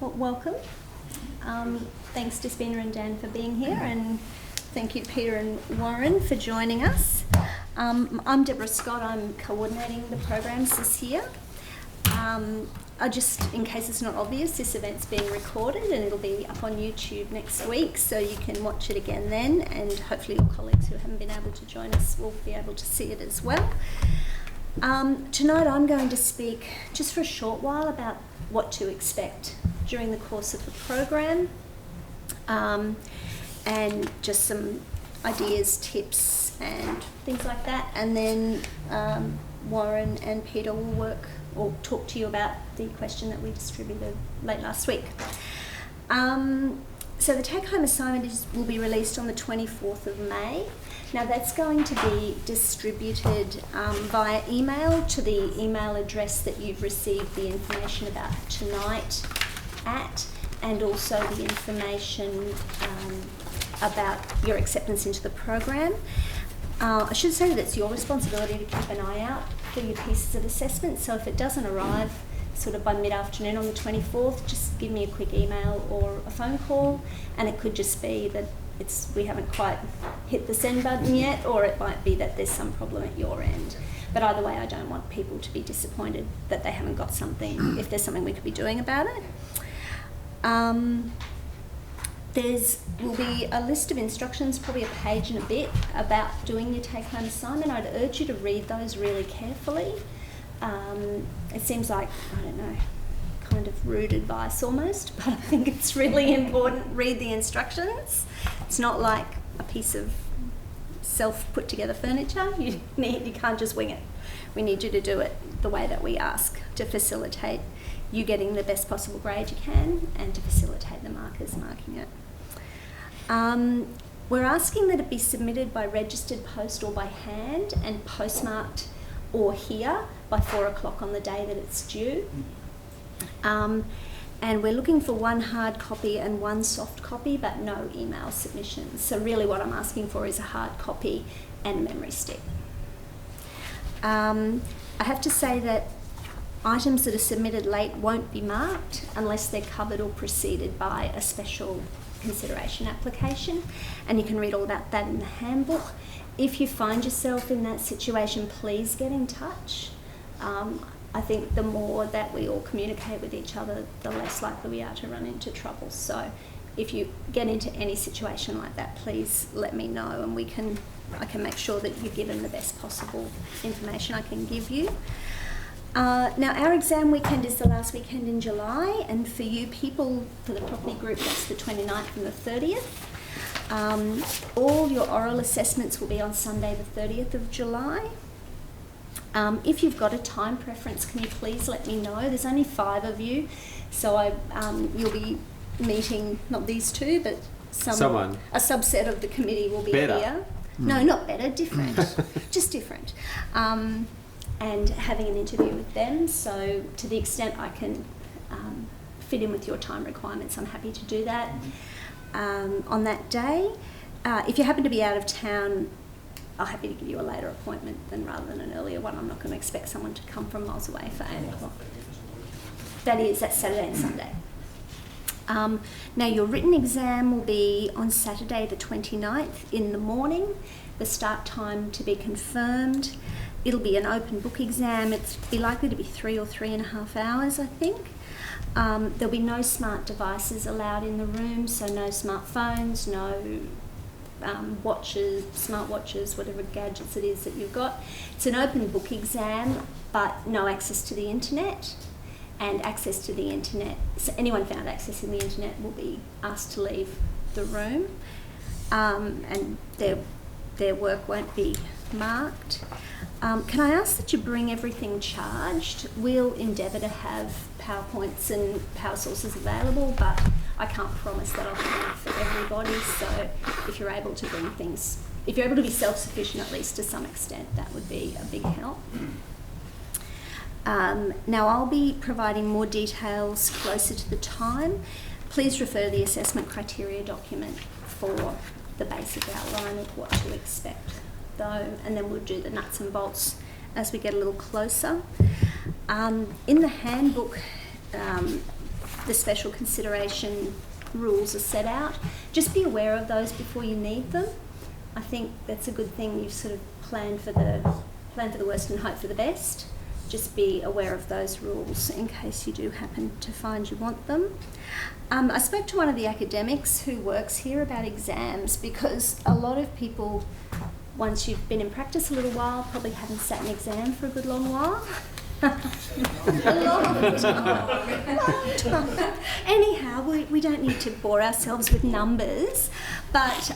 Well, welcome. Thanks to Spina and Dan for being here, and thank you Peter and Warren for joining us. I'm Deborah Scott. I'm coordinating the programs this year. In case it's not obvious, this event's being recorded and it'll be up on YouTube next week, so you can watch it again then, and hopefully your colleagues who haven't been able to join us will be able to see it as well. Tonight I'm going to speak just for a short while about what to expect during the course of the program, and just some ideas, tips and things like that, and then Warren and Peter will talk to you about the question that we distributed late last week. So the take-home assignment will be released on the 24th of May. Now that's going to be distributed via email to the email address that you've received the information about tonight at, and also the information about your acceptance into the program. I should say that it's your responsibility to keep an eye out for your pieces of assessment, so if it doesn't arrive sort of by mid-afternoon on the 24th, just give me a quick email or a phone call, and it could just be that we haven't quite hit the send button yet, or it might be that there's some problem at your end. But either way, I don't want people to be disappointed that they haven't got something, if there's something we could be doing about it. Will be a list of instructions, probably a page and a bit, about doing your take-home assignment. I'd urge you to read those really carefully. It seems like, I don't know, kind of rude advice almost, but I think it's really important. Read the instructions. It's not like a piece of self-put-together furniture. You can't just wing it. We need you to do it the way that we ask, to facilitate you getting the best possible grade you can, and to facilitate the markers marking it. We're asking that it be submitted by registered post or by hand, and postmarked or here by 4 o'clock on the day that it's due. And we're looking for one hard copy and one soft copy, but no email submissions. So really what I'm asking for is a hard copy and a memory stick. I have to say that items that are submitted late won't be marked unless they're covered or preceded by a special consideration application, and you can read all about that in the handbook. If you find yourself in that situation, please get in touch. I think the more that we all communicate with each other, the less likely we are to run into trouble. So if you get into any situation like that, please let me know, and I can make sure that you're given the best possible information I can give you. Now our exam weekend is the last weekend in July, and for you people, for the property group, that's the 29th and the 30th. All your oral assessments will be on Sunday the 30th of July. If you've got a time preference, can you please let me know? There's only 5 of you, so you'll be meeting, not these two, but a subset of the committee will be here. No, not better, different, just different. And having an interview with them, so to the extent I can fit in with your time requirements, I'm happy to do that on that day. If you happen to be out of town, I'm happy to give you a later appointment rather than an earlier one. I'm not going to expect someone to come from miles away for 8 o'clock. That's Saturday and Sunday. Now your written exam will be on Saturday the 29th in the morning, the start time to be confirmed. It'll be an open book exam. It's likely to be 3 or 3.5 hours, I think. There'll be no smart devices allowed in the room, so no smartphones, no watches, smartwatches, whatever gadgets it is that you've got. It's an open book exam, but no access to the internet. And access to the internet, so anyone found accessing the internet will be asked to leave the room, and their work won't be marked. Can I ask that you bring everything charged? We'll endeavour to have PowerPoints and power sources available, but I can't promise that I'll have enough for everybody, so if you're able to bring things, if you're able to be self-sufficient at least to some extent, that would be a big help. Now I'll be providing more details closer to the time. Please refer to the assessment criteria document for the basic outline of what to expect though, and then we'll do the nuts and bolts as we get a little closer. In the handbook, the special consideration rules are set out. Just be aware of those before you need them. I think that's a good thing. You've sort of planned for the worst and hope for the best. Just be aware of those rules in case you do happen to find you want them. I spoke to one of the academics who works here about exams, because a lot of people, once you've been in practice a little while, probably haven't sat an exam for a good long while. A long time. Anyhow, we don't need to bore ourselves with numbers, but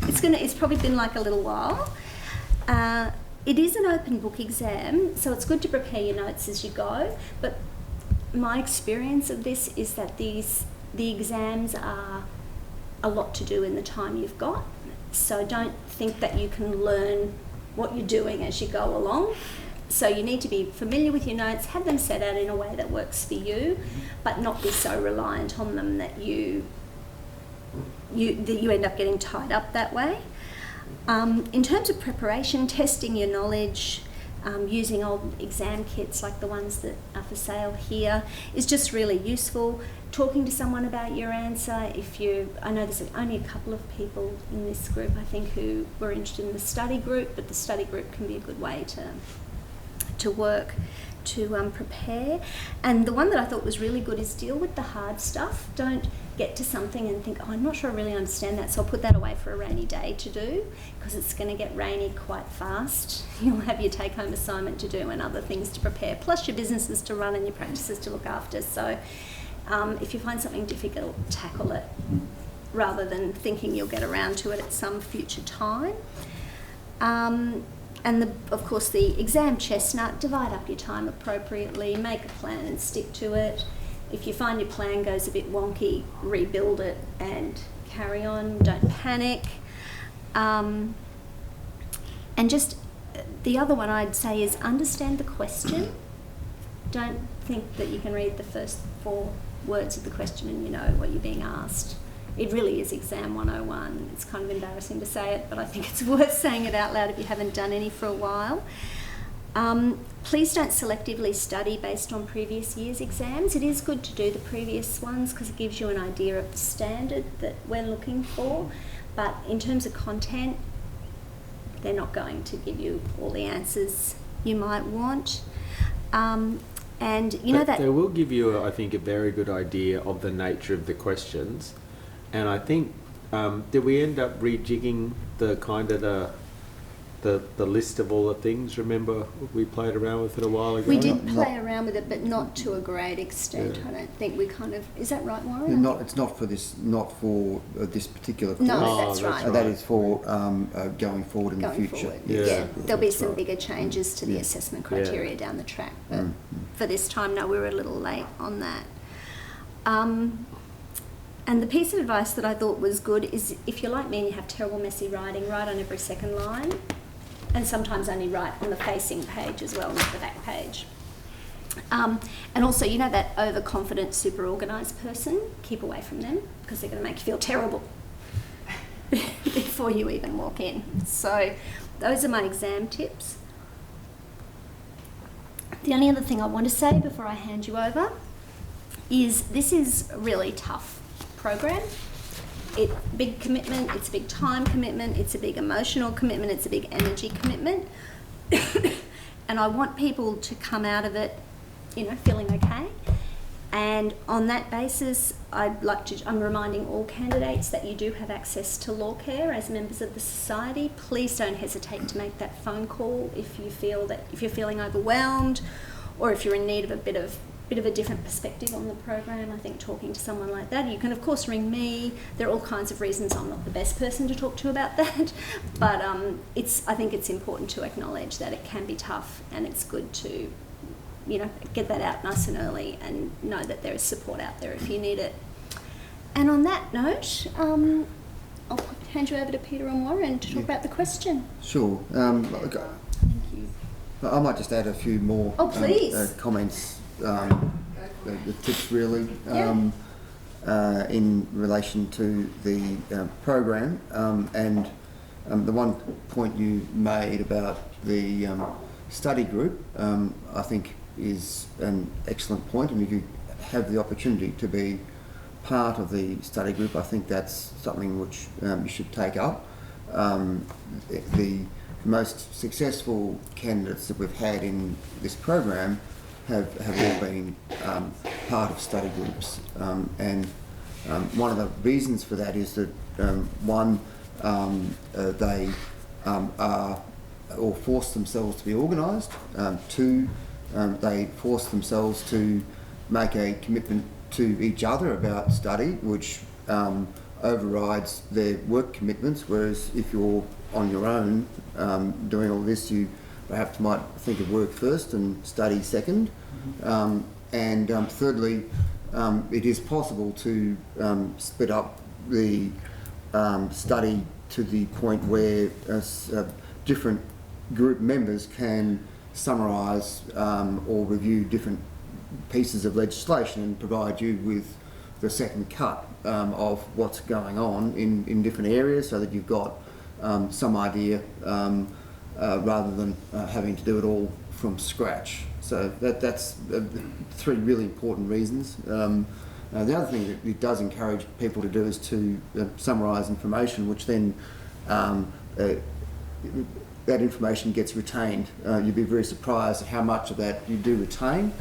it's probably been like a little while. It is an open book exam, so it's good to prepare your notes as you go, but my experience of this is that the exams are a lot to do in the time you've got, so don't think that you can learn what you're doing as you go along. So you need to be familiar with your notes, have them set out in a way that works for you, but not be so reliant on them that you end up getting tied up that way. In terms of preparation, testing your knowledge, using old exam kits like the ones that are for sale here is just really useful. Talking to someone about your answer. I know there's only a couple of people in this group, I think, who were interested in the study group, but the study group can be a good way to work to prepare. And the one that I thought was really good is deal with the hard stuff. Don't get to something and think, oh, I'm not sure I really understand that, so I'll put that away for a rainy day to do, because it's going to get rainy quite fast. You'll have your take-home assignment to do and other things to prepare, plus your businesses to run and your practices to look after. So if you find something difficult, tackle it rather than thinking you'll get around to it at some future time. And of course the exam chestnut, divide up your time appropriately, make a plan and stick to it. If you find your plan goes a bit wonky, rebuild it and carry on, don't panic. And just the other one I'd say is understand the question. Don't think that you can read the first 4 words of the question and you know what you're being asked. It really is exam 101. It's kind of embarrassing to say it, but I think it's worth saying it out loud if you haven't done any for a while. Please don't selectively study based on previous year's exams. It is good to do the previous ones because it gives you an idea of the standard that we're looking for, but in terms of content, they're not going to give you all the answers you might want. And you know that they will give you, I think, a very good idea of the nature of the questions. And I think, did we end up rejigging the kind of the list of all the things? Remember, we played around with it a while ago. we did play around with it, but not to a great extent. Yeah. I don't think we kind of. Is that right, Warren? It's not for this. Not for this particular course. No, that's right. That is for going forward in the future. Forward. Yeah. Yeah, there'll be That's some right. bigger changes to the assessment criteria down the track. But for this time, no, we were a little late on that. And the piece of advice that I thought was good is, if you're like me and you have terrible messy writing, write on every second line, and sometimes only write on the facing page as well, not the back page. And also, you know that overconfident, super organised person, keep away from them because they're going to make you feel terrible before you even walk in. So those are my exam tips. The only other thing I want to say before I hand you over is this is a really tough program. Big commitment, it's a big time commitment, it's a big emotional commitment, it's a big energy commitment. And I want people to come out of it, feeling okay. And on that basis, I'm reminding all candidates that you do have access to law care as members of the society. Please don't hesitate to make that phone call if you're feeling overwhelmed, or if you're in need of a bit of a different perspective on the program. I think talking to someone like that, you can of course ring me. There are all kinds of reasons I'm not the best person to talk to about that, but I think it's important to acknowledge that it can be tough, and it's good to get that out nice and early and know that there is support out there if you need it. And on that note, I'll hand you over to Peter and Warren to talk about the question. Sure. Thank you. I might just add a few more comments. The tips really in relation to the program, and the one point you made about the study group, I think is an excellent point, and if you have the opportunity to be part of the study group, I think that's something which you should take up. The most successful candidates that we've had in this program have all been part of study groups, and one of the reasons for that is that one, they are or force themselves to be organised. Two, they force themselves to make a commitment to each other about study, which overrides their work commitments, whereas if you're on your own doing all this, you perhaps might think of work first and study second. And thirdly, it is possible to split up the study to the point where different group members can summarise or review different pieces of legislation and provide you with the second cut of what's going on in different areas, so that you've got some idea rather than having to do it all from scratch. So that's three really important reasons. The other thing that it does encourage people to do is to summarise information, which then that information gets retained. You'd be very surprised at how much of that you do retain.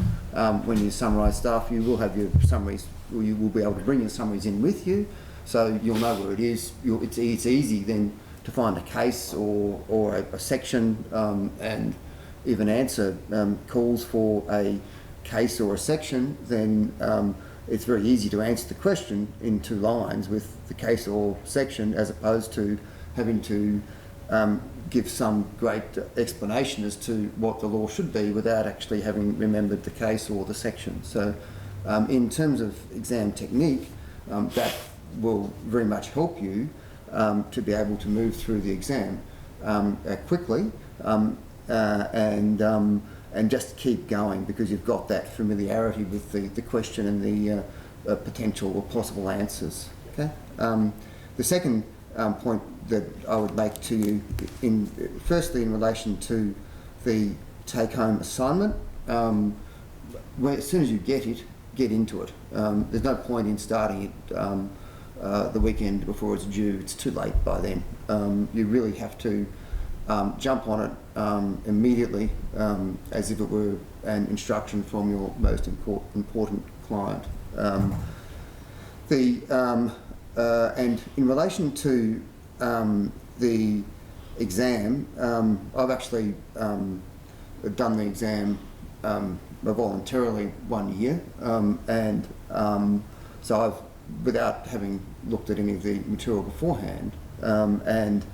When you summarise stuff, you will have your summaries, or you will be able to bring your summaries in with you, so you'll know where it is. It's easy then to find a case or a section and if an answer calls for a case or a section, then it's very easy to answer the question in 2 lines with the case or section, as opposed to having to give some great explanation as to what the law should be without actually having remembered the case or the section. So in terms of exam technique, that will very much help you to be able to move through the exam quickly and just keep going, because you've got that familiarity with the question and the potential or possible answers. Okay. The second point that I would make to you, firstly in relation to the take-home assignment, as soon as you get it, get into it. There's no point in starting it the weekend before it's due. It's too late by then. You really have to jump on it immediately, as if it were an instruction from your most important client. And in relation to the exam, I've actually done the exam voluntarily 1 year, and so I've, without having looked at any of the material beforehand, and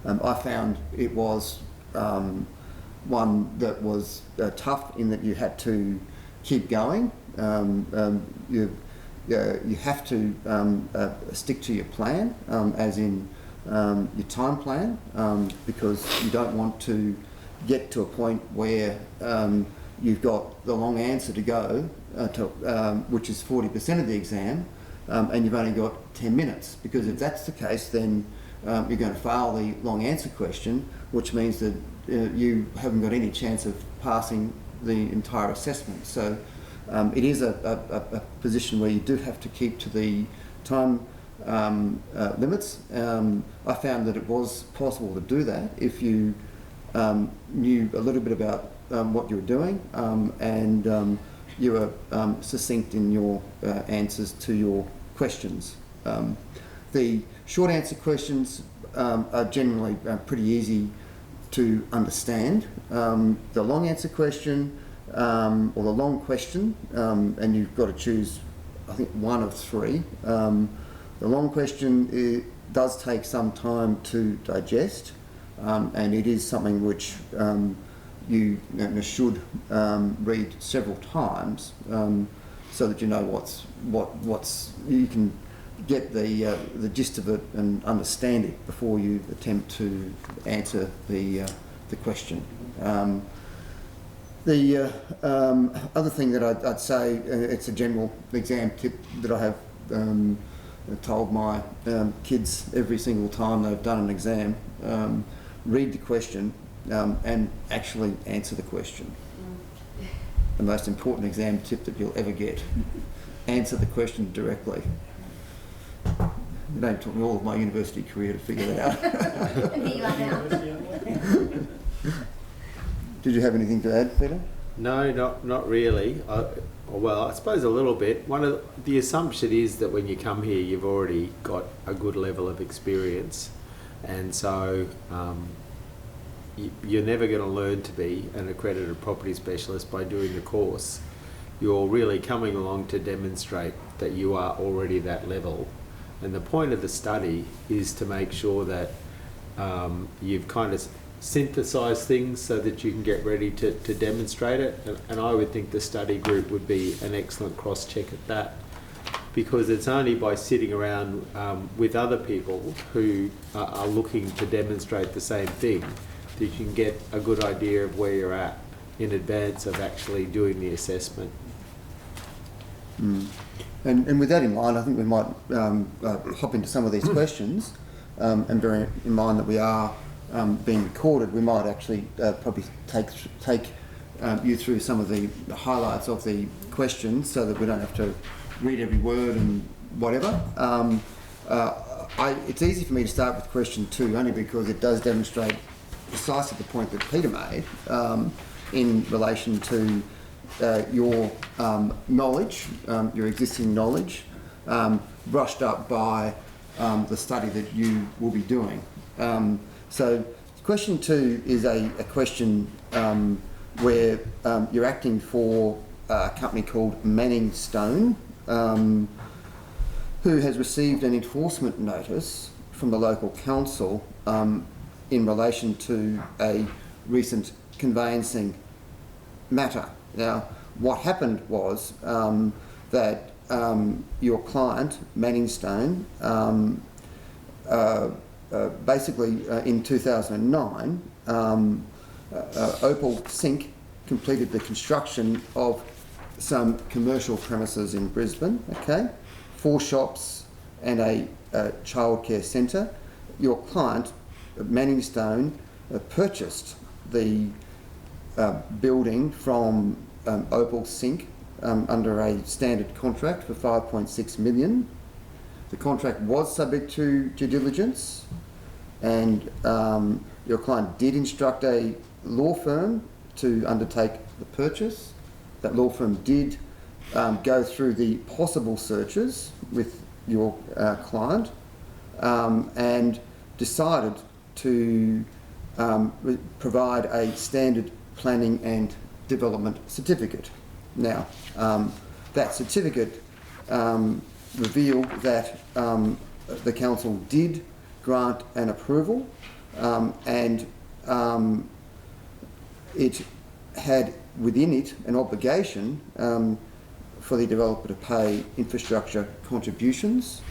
I found it was one that was tough in that you had to keep going. You have to stick to your plan, as in your time plan, because you don't want to get to a point where you've got the long answer to go, which is 40% of the exam, and you've only got 10 minutes, because if that's the case, then you're going to fail the long answer question, which means that you haven't got any chance of passing the entire assessment. So it is a position where you do have to keep to the time limits. I found that it was possible to do that if you knew a little bit about what you were doing, and you were succinct in your answers to your questions. The short answer questions are generally pretty easy to understand. The long answer question, or the long question, and you've got to choose, I think, one of 3. The long question, it does take some time to digest, and it is something which you should read several times, so that you know what's you can get the gist of it and understand it before you attempt to answer the question. The other thing that I'd say, it's a general exam tip that I have told my kids every single time they've done an exam: read the question and actually answer the question. The most important exam tip that you'll ever get. answer the question directly. It only took me all of my university career to figure that out. And here you are now. Did you have anything to add, Peter? No, not really. Well, I suppose a little bit. One of the assumption is that when you come here, you've already got a good level of experience, and so you're never going to learn to be an accredited property specialist by doing the course. You're really coming along to demonstrate that you are already that level, and the point of the study is to make sure that you've kind of synthesize things so that you can get ready to demonstrate it, and I would think the study group would be an excellent cross-check at that, because it's only by sitting around with other people who are looking to demonstrate the same thing that you can get a good idea of where you're at in advance of actually doing the assessment. And with that in mind, I think we might hop into some of these questions, and bearing in mind that we are being recorded, we might actually probably take you through some of the highlights of the questions so that we don't have to read every word and whatever. It's easy for me to start with question 2 only because it does demonstrate precisely the point that Peter made in relation to your knowledge, your existing knowledge, brushed up by the study that you will be doing. So question 2 is a question where you're acting for a company called Manning Stone, who has received an enforcement notice from the local council in relation to a recent conveyancing matter. Now, what happened was that your client, Manning Stone, basically in 2009, Opal Sink completed the construction of some commercial premises in Brisbane, okay? 4 shops and a childcare centre. Your client, Manning Stone, purchased the building from Opal Sink under a standard contract for $5.6 million. The contract was subject to due diligence, and your client did instruct a law firm to undertake the purchase. That law firm did go through the possible searches with your client and decided to provide a standard planning and development certificate. Now, that certificate revealed that the council did grant an approval, and it had within it an obligation for the developer to pay infrastructure contributions.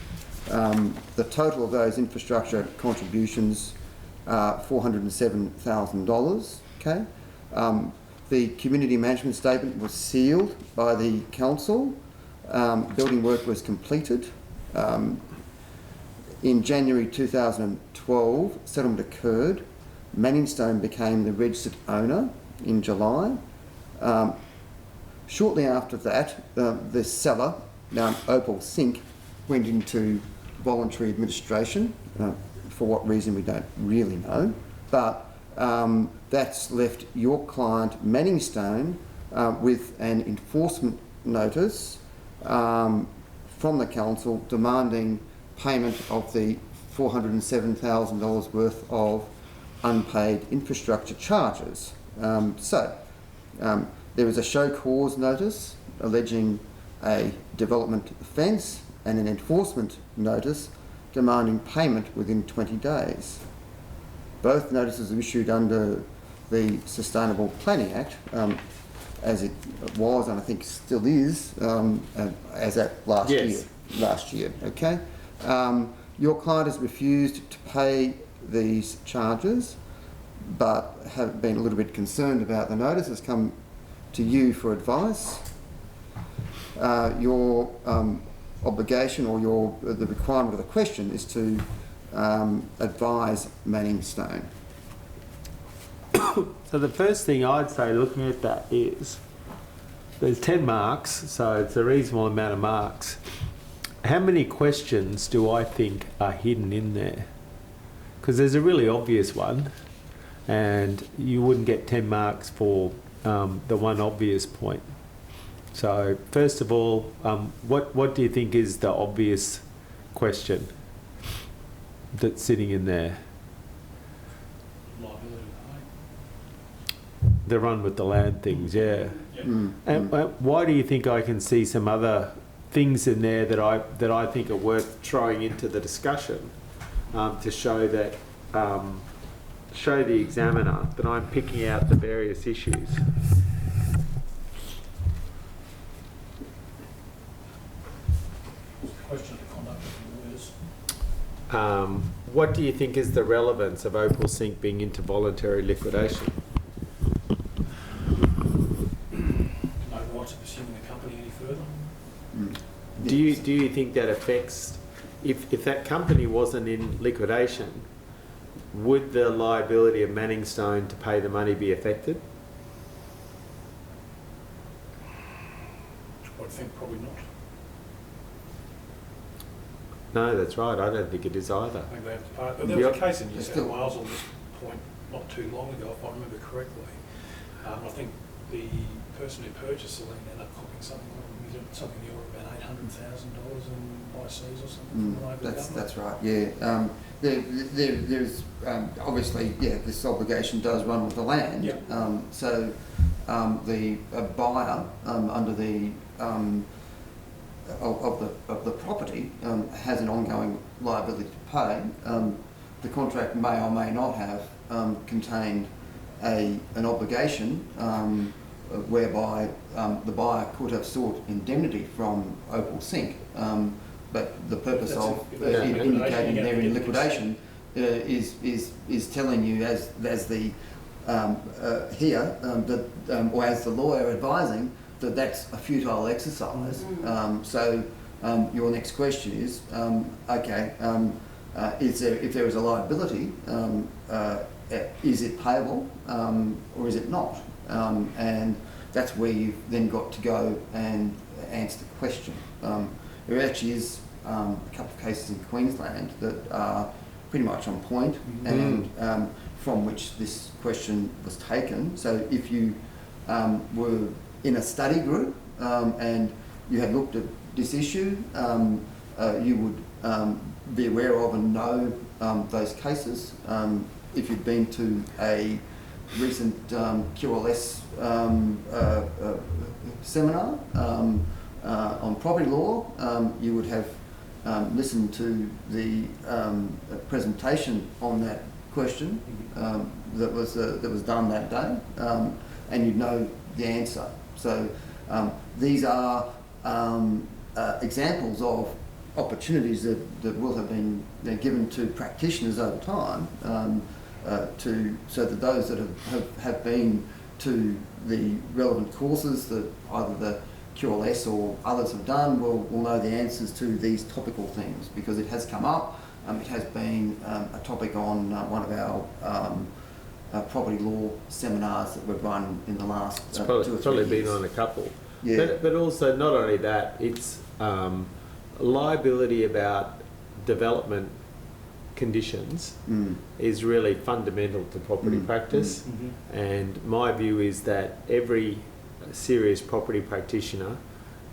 The total of those infrastructure contributions are $407,000. Okay. The community management statement was sealed by the council. Building work was completed. In January 2012, settlement occurred. Manning Stone became the registered owner in July. Shortly after that, the seller, Opal Sink, went into voluntary administration. For what reason we don't really know, but that's left your client, Manning Stone, with an enforcement notice from the council demanding payment of the $407,000 worth of unpaid infrastructure charges. There was a show cause notice alleging a development offence and an enforcement notice demanding payment within 20 days. Both notices are issued under the Sustainable Planning Act, as it was and I think still is, as at last year. Okay. Your client has refused to pay these charges, but have been a little bit concerned about the notice, has come to you for advice. Your obligation or the requirement of the question is to advise Manning Stone. So the first thing I'd say looking at that is there's 10 marks, so it's a reasonable amount of marks. How many questions do I think are hidden in there? Because there's a really obvious one, and you wouldn't get 10 marks for the one obvious point. So first of all, what do you think is the obvious question that's sitting in there? Liability. The run with the land things, yeah. Yep. And why do you think I can see some other things in there that I think are worth throwing into the discussion to show that show the examiner that I'm picking out the various issues? Question of conduct of the lawyers. What do you think is the relevance of Opal Sync being into voluntary liquidation? No right to pursuing the company any further. Do you think that affects, if that company wasn't in liquidation, would the liability of Manning Stone to pay the money be affected? I think probably not. No, that's right. I don't think it is either. I think they have to pay. But there was a case in New There's South still- Wales on this point not too long ago, if I remember correctly. I think the person who purchased the land ended up copying something in the order of about $800,000 in ICs or something. from the local government. That's right, yeah. There's obviously, yeah, this obligation does run with the land. Yep. So the buyer under the of the property has an ongoing liability to pay. The contract may or may not have contained an obligation whereby the buyer could have sought indemnity from Opal Sync. But the purpose That's of it. If there's indicating liquidation, they're in you have to liquidation is telling you as the here that or as the lawyer advising that that's a futile exercise. So your next question is okay. If there is a liability, is it payable or is it not? And that's where you've then got to go and answer the question. There actually is a couple of cases in Queensland that are pretty much on point and from which this question was taken. So if you were in a study group and you had looked at this issue, you would be aware of and know those cases. If you've been to a recent QLS seminar on property law, you would have listened to the presentation on that question that was done that day, and you'd know the answer. So these are examples of opportunities that will have been given to practitioners over time, so that those that have been to the relevant courses that either the QLS or others have done will know the answers to these topical things, because it has come up. It has been a topic on one of our property law seminars that we've run in the last It's 2 probably, or 3 probably years. been on a couple. Yeah. But also, not only that, it's liability about development conditions is really fundamental to property practice. And my view is that every serious property practitioner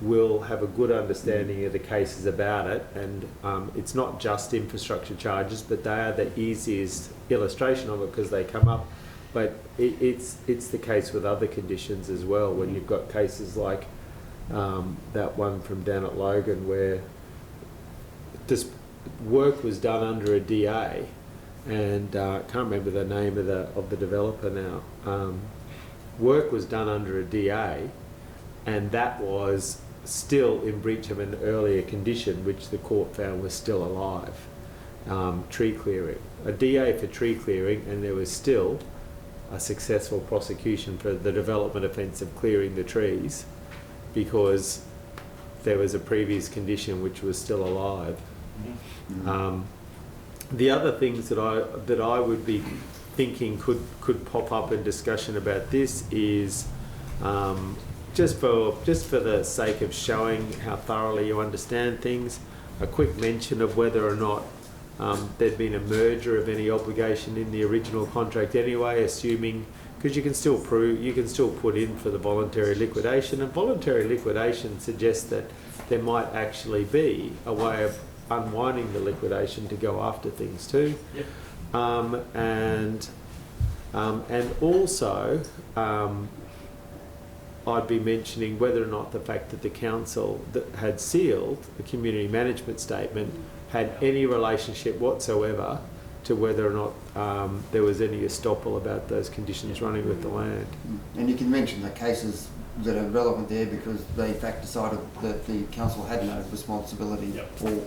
will have a good understanding of the cases about it, and it's not just infrastructure charges, but they are the easiest illustration of it because they come up. But it's the case with other conditions as well, when you've got cases like that one from down at Logan where this work was done under a DA, and I can't remember the name of the developer now. Work was done under a DA, and that was still in breach of an earlier condition which the court found was still alive. Tree clearing. A DA for tree clearing, and there was still a successful prosecution for the development offence of clearing the trees because there was a previous condition which was still alive. The other things that I would be thinking could pop up in discussion about this is just for the sake of showing how thoroughly you understand things, a quick mention of whether or not there'd been a merger of any obligation in the original contract anyway, assuming, because you can still put in for the voluntary liquidation, and voluntary liquidation suggests that there might actually be a way of unwinding the liquidation to go after things too. Yep. And also, I'd be mentioning whether or not the fact that the council that had sealed the community management statement had any relationship whatsoever to whether or not there was any estoppel about those conditions running with the land. And you can mention the cases that are relevant there because they in fact decided that the council had no responsibility,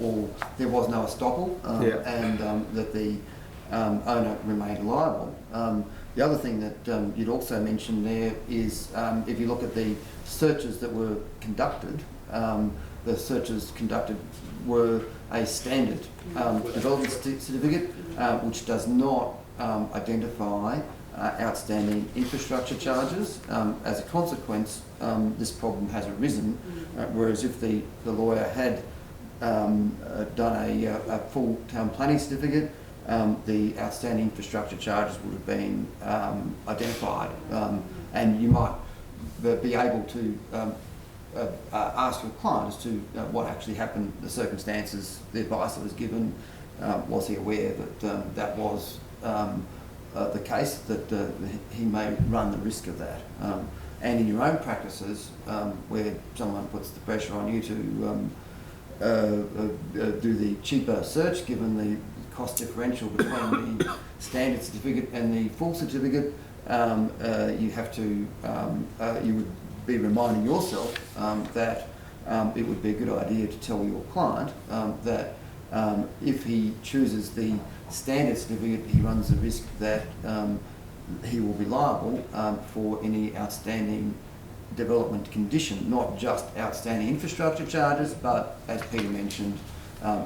or there was no estoppel, and that the owner remained liable. The other thing that you'd also mention there is if you look at the searches that were conducted, the searches conducted were a standard development certificate, which does not identify outstanding infrastructure charges. As a consequence, this problem has arisen, whereas if the lawyer had done a full town planning certificate, the outstanding infrastructure charges would have been identified, and you might be able to ask your client as to what actually happened, the circumstances, the advice that was given. Was he aware that that was the case, that he may run the risk of that? And in your own practices, where someone puts the pressure on you to do the cheaper search, given the cost differential between the standard certificate and the full certificate, you have to, you would be reminding yourself that it would be a good idea to tell your client that if he chooses the standard certificate, he runs the risk that he will be liable for any outstanding development condition, not just outstanding infrastructure charges, but as Peter mentioned,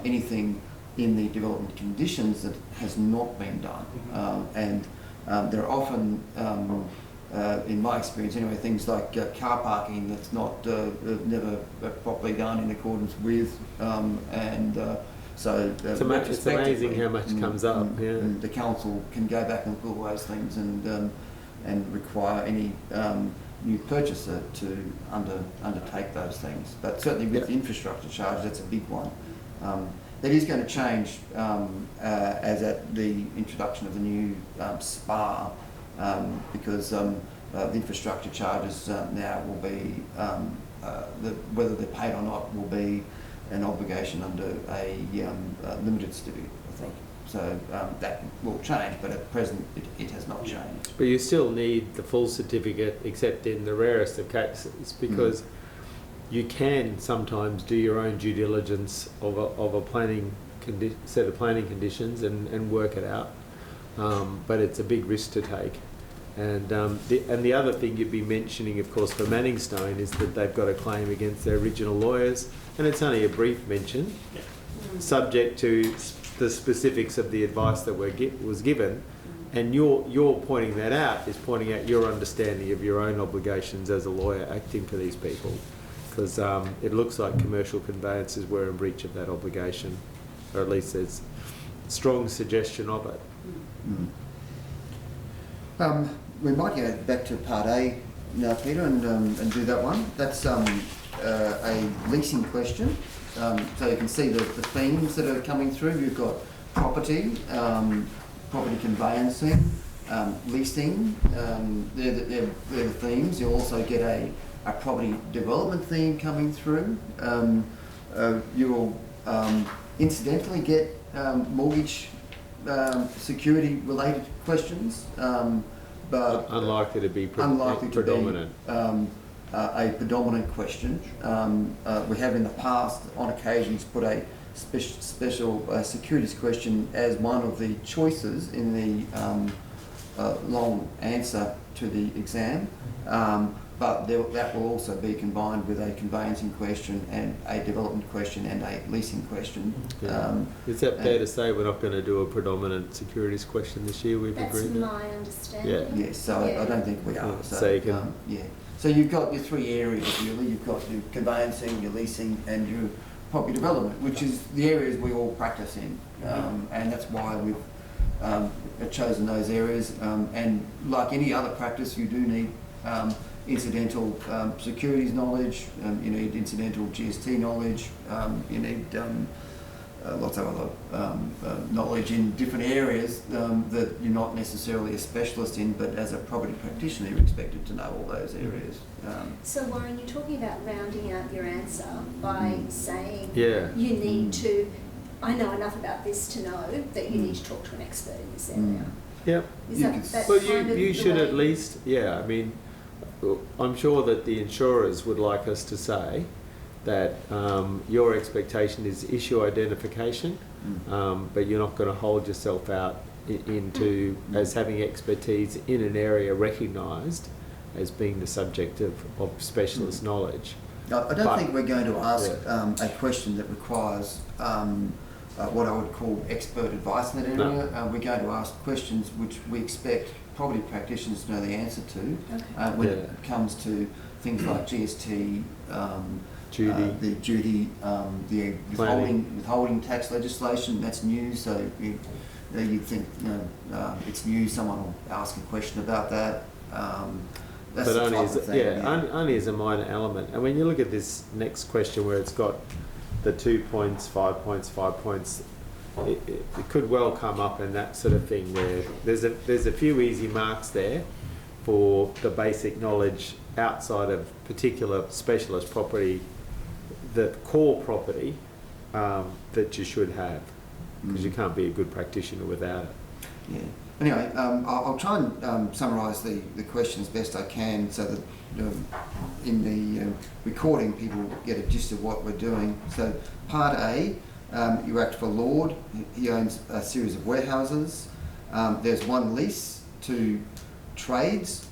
anything in the development conditions that has not been done. And there are often, in my experience anyway, things like car parking that's not never properly done in accordance with, so it's amazing how much comes up. The council can go back and look at all those things and require any new purchaser to undertake those things. But certainly with the infrastructure charge, that's a big one. That is going to change as at the introduction of the new SPA, because the infrastructure charges now will be, whether they're paid or not, will be an obligation under a limited certificate, I think. So that will change, but at present it has not changed. But you still need the full certificate, except in the rarest of cases, because you can sometimes do your own due diligence of a planning set of planning conditions and work it out, but it's a big risk to take. And the other thing you'd be mentioning, of course, for Manning Stone is that they've got a claim against their original lawyers, and it's only a brief mention, subject to the specifics of the advice that was given. And you're pointing that out, is pointing out your understanding of your own obligations as a lawyer acting for these people, because it looks like commercial conveyances were in breach of that obligation, or at least there's strong suggestion of it. We might go back to part A now, Peter, and do that one. That's a leasing question. So you can see the themes that are coming through. You've got property, property conveyancing, leasing. They're the themes. You'll also get a property development theme coming through. You'll incidentally get mortgage security related questions, but unlikely to be predominant. A predominant question. We have in the past, on occasions, put a special securities question as one of the choices in the long answer to the exam. but that will also be combined with a conveyancing question and a development question and a leasing question. Yeah. Is that fair to say we're not going to do a predominant securities question this year? We've That's agreed. my understanding. Yeah. Yes, so Yeah. I don't think we are. Yeah. So you can- yeah. So you've got your three areas really. You've got your conveyancing, your leasing, and your property development, which is the areas we all practice in, and that's why we've chosen those areas. And like any other practice, you do need incidental securities knowledge. You need incidental GST knowledge. You need lots of other knowledge in different areas that you're not necessarily a specialist in, but as a property practitioner, you're expected to know all those areas. So Warren, you're talking about rounding out your answer by saying Yeah. you need to, I know enough about this to know that you need to talk to an expert in this area. Yeah. Is You that, could- that's Well, kind of you the should way- at least, yeah, I mean, I'm sure that the insurers would like us to say that your expectation is issue identification, but you're not going to hold yourself out into as having expertise in an area recognised as being the subject of specialist knowledge. I don't But- think we're going to ask Yeah. a question that requires what I would call expert advice in that area. No. We're going to ask questions which we expect property practitioners to know the answer to Okay. when Yeah. it comes to things like GST, Duty. the duty, the Planning. withholding tax legislation. That's new, so you'd think it's new. Someone will ask a question about that. That's But the only type as, of thing, only as a minor element. And when you look at this next question where it's got the 2 points, 5 points, 5 points, it could well come up in that sort of thing where there's a few easy marks there for the basic knowledge outside of particular specialist property, the core property that you should have, because you can't be a good practitioner without it. Yeah. Anyway, I'll try and summarise the questions best I can so that in the recording people get a gist of what we're doing. So part A, you act for Lord. He owns a series of warehouses. There's one lease to trades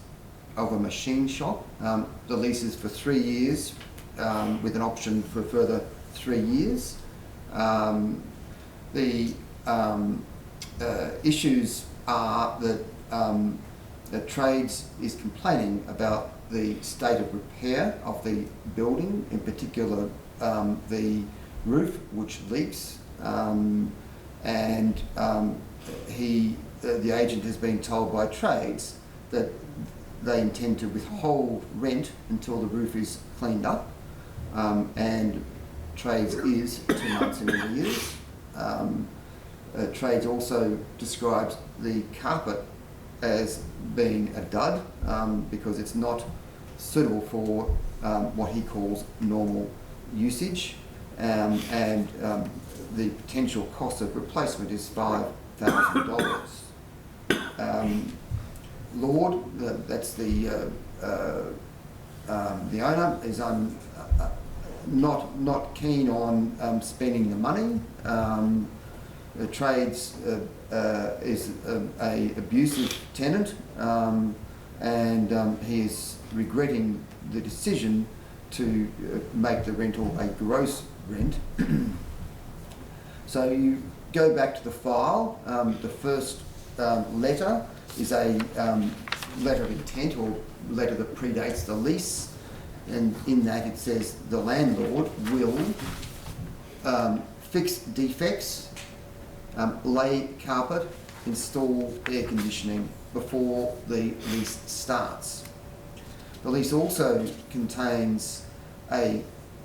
of a machine shop. The lease is for 3 years with an option for a further 3 years. The issues are that Trades is complaining about the state of repair of the building, in particular the roof which leaks, and the agent has been told by Trades that they intend to withhold rent until the roof is cleaned up, and Trades is 2 months in arrears. Trades also describes the carpet as being a dud because it's not suitable for what he calls normal usage, and the potential cost of replacement is $5,000. Lord, that's the owner, is not keen on spending the money. Trades is a abusive tenant, and he is regretting the decision to make the rental a gross rent. So you go back to the file. The first letter is a letter of intent, or letter that predates the lease, and in that it says the landlord will fix defects, lay carpet, install air conditioning before the lease starts. The lease also contains a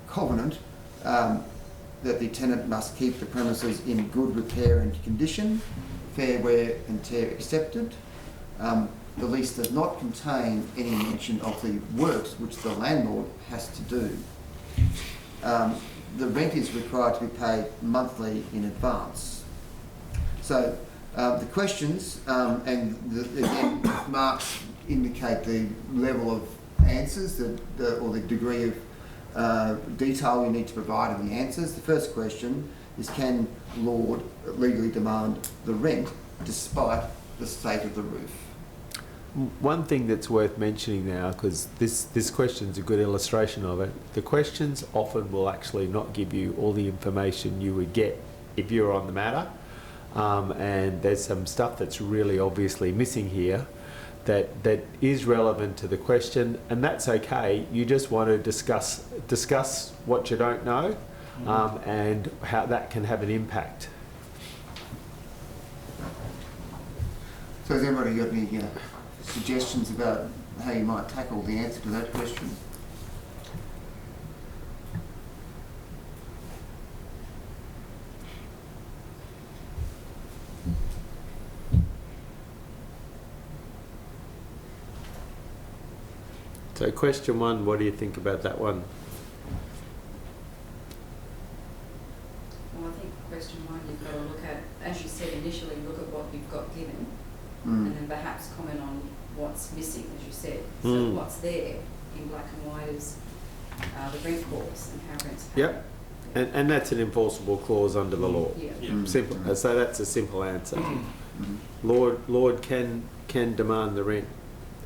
covenant that the tenant must keep the premises in good repair and condition, fair wear and tear accepted. The lease does not contain any mention of the works which the landlord has to do. The rent is required to be paid monthly in advance. So the questions and again marks indicate the level of answers or the degree of detail you need to provide in the answers. The first question is, can Lord legally demand the rent despite the state of the roof? one thing that's worth mentioning now, because this question's a good illustration of it, the questions often will actually not give you all the information you would get if you were on the matter. And there's some stuff that's really obviously missing here that is relevant to the question, and that's okay. You just want to discuss what you don't know, and how that can have an impact. So has everybody got any suggestions about how you might tackle the answer to that question? So question 1, what do you think about that one? Well, I think question 1, you've got to look at, as you said initially, look at what you've got given, Mm. and then perhaps comment on what's missing, as you said. So what's there in black and white is the rent clause and how rent's paid. Yep. And that's an enforceable clause under the law. Yeah. Yeah. Simple. So that's a simple answer. Mhm. Lord can demand the rent.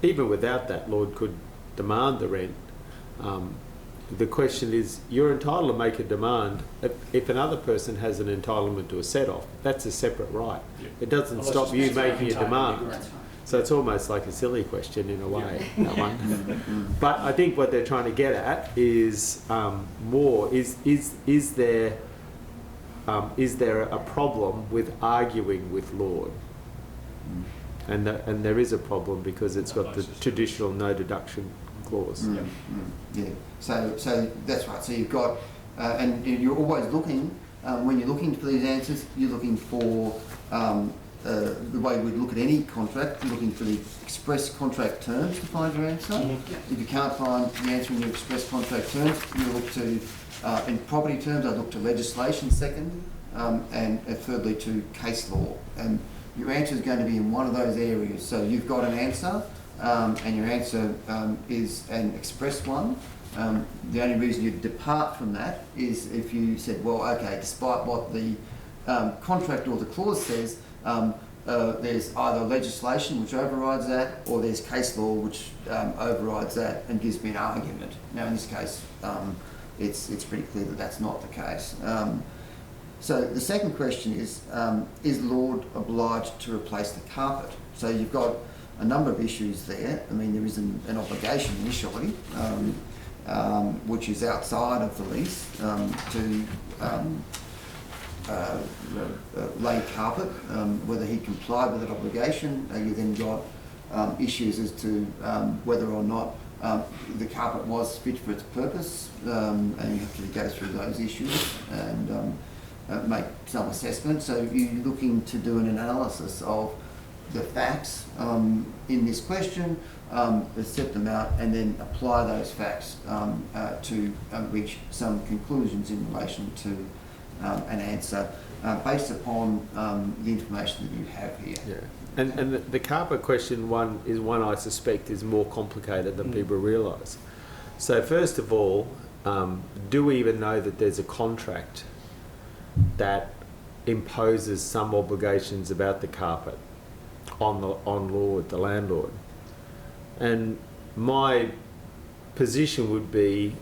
Even without that, Lord could demand the rent. The question is, you're entitled to make a demand. If another person has an entitlement to a set-off, that's a separate right. Yeah. It doesn't Unless stop it's you just making a taken demand. That's right. So it's almost like a silly question in a way, that one. Mm. But I think what they're trying to get at is is there a problem with arguing with Lord? And there is a problem because it's got the traditional no deduction clause. Mm, yeah. So that's right. So you've got, and you're always looking, when you're looking for these answers, you're looking for the way we'd look at any contract, you're looking for the express contract terms to find your answer. If you can't find the answer in your express contract terms, you look to, in property terms, I look to legislation second, and thirdly to case law. And your answer is going to be in one of those areas. So you've got an answer, and your answer is an express one. The only reason you'd depart from that is if you said, well, okay, despite what the contract or the clause says, there's either legislation which overrides that, or there's case law which overrides that and gives me an argument. Now, in this case, it's pretty clear that that's not the case. So the second question is Lord obliged to replace the carpet? So you've got a number of issues there. I mean, there is an obligation initially, which is outside of the lease, to lay carpet. Whether he complied with that obligation, you then got issues as to whether or not the carpet was fit for its purpose, and you have to go through those issues and make some assessment. So you're looking to do an analysis of the facts in this question, set them out, and then apply those facts to reach some conclusions in relation to an answer based upon the information that you have here. Yeah. And the carpet question one I suspect is more complicated than people realise. So first of all, do we even know that there's a contract that imposes some obligations about the carpet on Lord, the landlord? And my position would be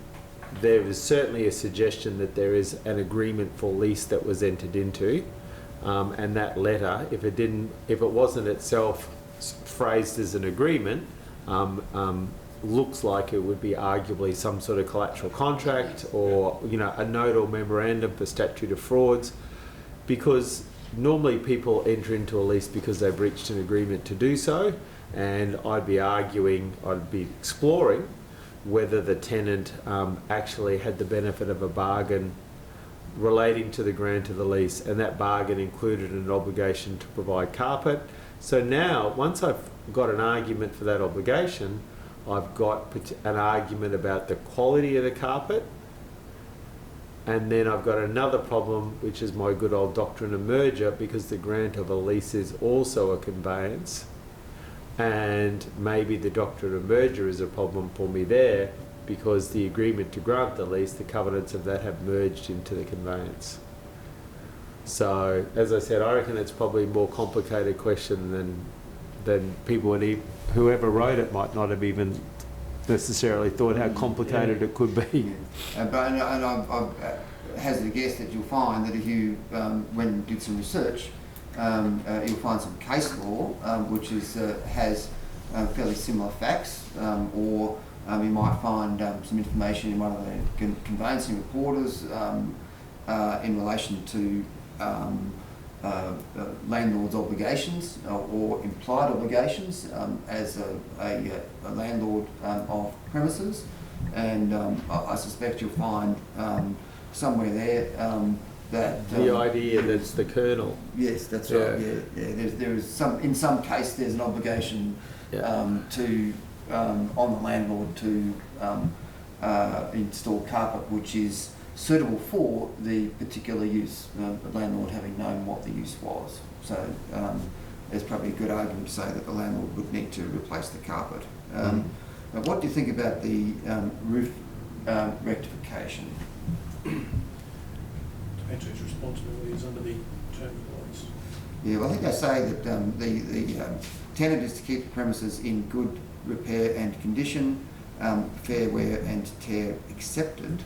there is certainly a suggestion that there is an agreement for lease that was entered into, and that letter, if it wasn't itself phrased as an agreement, looks like it would be arguably some sort of collateral contract, or a note or memorandum for statute of frauds, because normally people enter into a lease because they've reached an agreement to do so, and I'd be exploring whether the tenant actually had the benefit of a bargain relating to the grant of the lease, and that bargain included an obligation to provide carpet. So now, once I've got an argument for that obligation, I've got an argument about the quality of the carpet, and then I've got another problem, which is my good old doctrine of merger, because the grant of a lease is also a conveyance, and maybe the doctrine of merger is a problem for me there, because the agreement to grant the lease, the covenants of that have merged into the conveyance. So, as I said, I reckon it's probably a more complicated question than people would whoever wrote it might not have even necessarily thought how complicated it could be. But I've hazard a guess that you'll find that if you when you did some research, you'll find some case law which has fairly similar facts, or you might find some information in one of the conveyancing reporters in relation to landlord's obligations or implied obligations as a landlord of premises, and I suspect you'll find somewhere there that The idea that's the kernel. yes, that's right. Yeah. There is some, in some case, there's an obligation to on the landlord to install carpet which is suitable for the particular use, the landlord having known what the use was. So there's probably a good argument to say that the landlord would need to replace the carpet. But what do you think about the roof rectification? Depends whose responsibility is under the term of lease. Yeah, well, I think they say that the tenant is to keep the premises in good repair and condition, fair wear and tear accepted.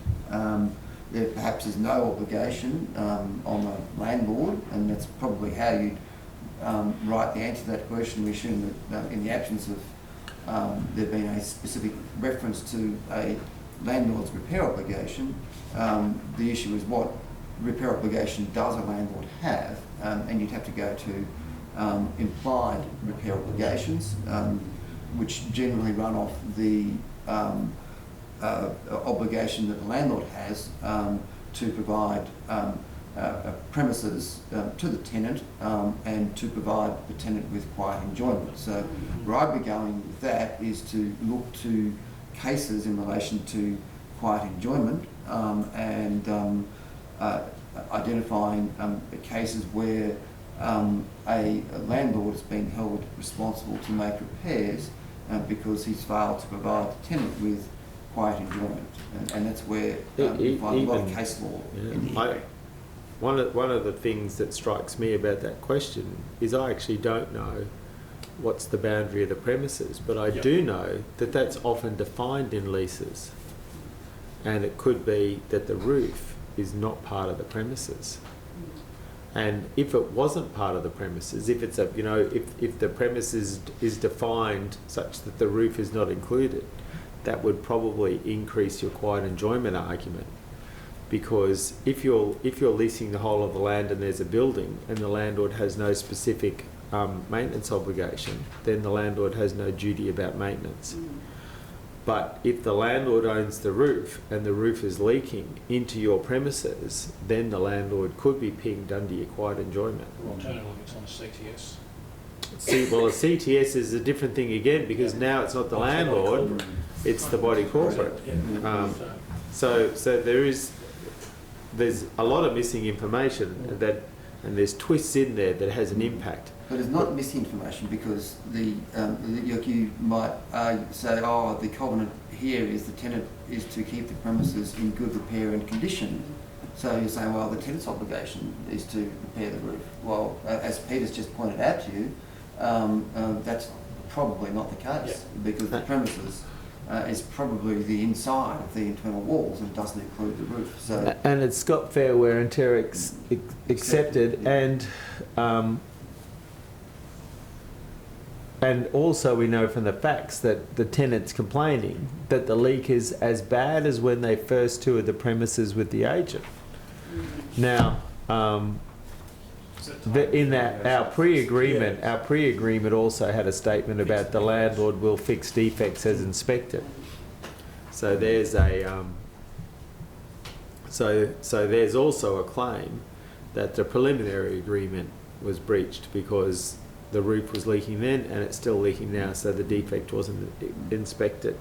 There perhaps is no obligation on the landlord, and that's probably how you'd write the answer to that question. We assume that in the absence of there being a specific reference to a landlord's repair obligation, the issue is what repair obligation does a landlord have, and you'd have to go to implied repair obligations, which generally run off the obligation that the landlord has to provide premises to the tenant and to provide the tenant with quiet enjoyment. So where I'd be going with that is to look to cases in relation to quiet enjoyment and identifying cases where a landlord has been held responsible to make repairs because he's failed to provide the tenant with quiet enjoyment, and that's where you find a lot of case law in the area. One of the things that strikes me about that question is I actually don't know what's the boundary of the premises, but I do know that that's often defined in leases, and it could be that the roof is not part of the premises. And if it wasn't part of the premises, if it's if the premises is defined such that the roof is not included, that would probably increase your quiet enjoyment argument. Because if you're leasing the whole of the land and there's a building and the landlord has no specific maintenance obligation, then the landlord has no duty about maintenance. But if the landlord owns the roof and the roof is leaking into your premises, then the landlord could be pinged under your quiet enjoyment. Or alternatively, it's on a CTS. Well, a CTS is a different thing again, because now it's not the landlord, it's the body corporate. So there's a lot of missing information and there's twists in there that has an impact. But it's not misinformation, because you might say, oh, the covenant here is the tenant is to keep the premises in good repair and condition. So you're saying, well, the tenant's obligation is to repair the roof. Well, as Peter's just pointed out to you, that's probably not the case, because the premises is probably the inside of the internal walls and doesn't include the roof. So and it's got fair wear and tear accepted, and also we know from the facts that the tenant's complaining that the leak is as bad as when they first toured the premises with the agent. Now, in that our pre-agreement also had a statement about the landlord will fix defects as inspected. So there's a so there's also a claim that the preliminary agreement was breached because the roof was leaking then and it's still leaking now, so the defect wasn't inspected.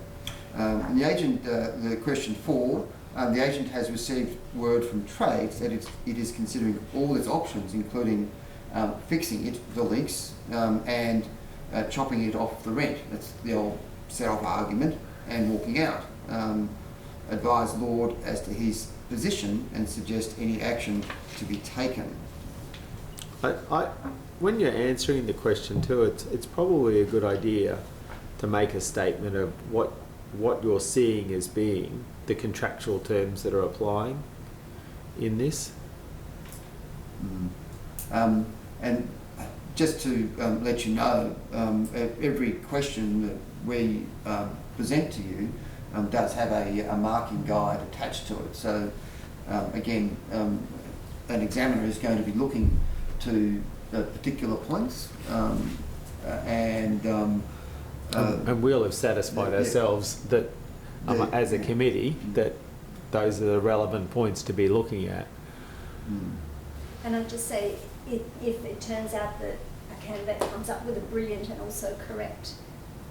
And the agent, the question 4, the agent has received word from trades that it is considering all its options, including fixing it, the leaks, and chopping it off the rent. That's the old set-off argument, and walking out. Advise Lord as to his position and suggest any action to be taken. When you're answering the question too, it's probably a good idea to make a statement of what you're seeing as being the contractual terms that are applying in this. And just to let you know, every question that we present to you does have a marking guide attached to it. So again, an examiner is going to be looking to particular points and we'll have satisfied ourselves that as a committee that those are the relevant points to be looking at. And I'd just say, if it turns out that a candidate comes up with a brilliant and also correct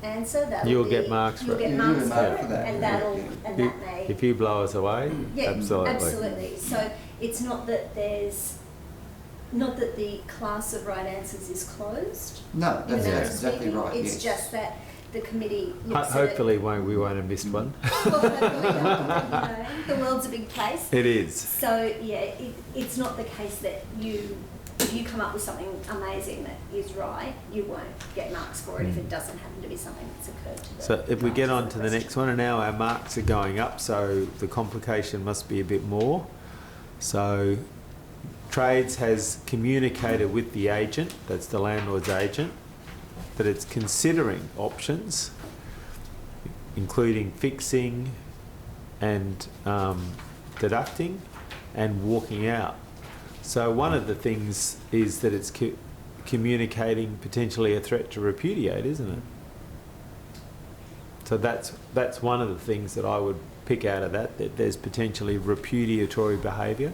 answer, You'll get marks for it. You'll get marks for it, and that may... If you blow us away, yeah, absolutely. So it's not that the class of right answers is closed. No, that's in exactly speaking. right. It's yes. just that the committee looks Hopefully at it. we won't have missed one. Well, hopefully not. The world's a big place. It is. So yeah, it's not the case that if you come up with something amazing that is right, you won't get marks for it if it doesn't happen to be something that's occurred to the So if we get on to the question. next one, and now our marks are going up, so the complication must be a bit more. So Trades has communicated with the agent, that's the landlord's agent, that it's considering options, including fixing and deducting and walking out. So one of the things is that it's communicating potentially a threat to repudiate, isn't it? So that's one of the things that I would pick out of that there's potentially repudiatory behaviour.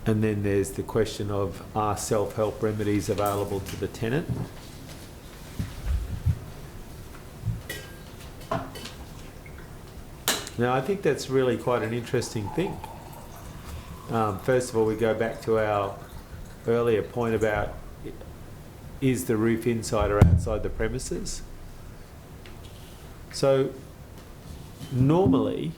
And then there's the question of, are self-help remedies available to the tenant? Now, I think that's really quite an interesting thing. First of all, we go back to our earlier point about, is the roof inside or outside the premises? So, normally,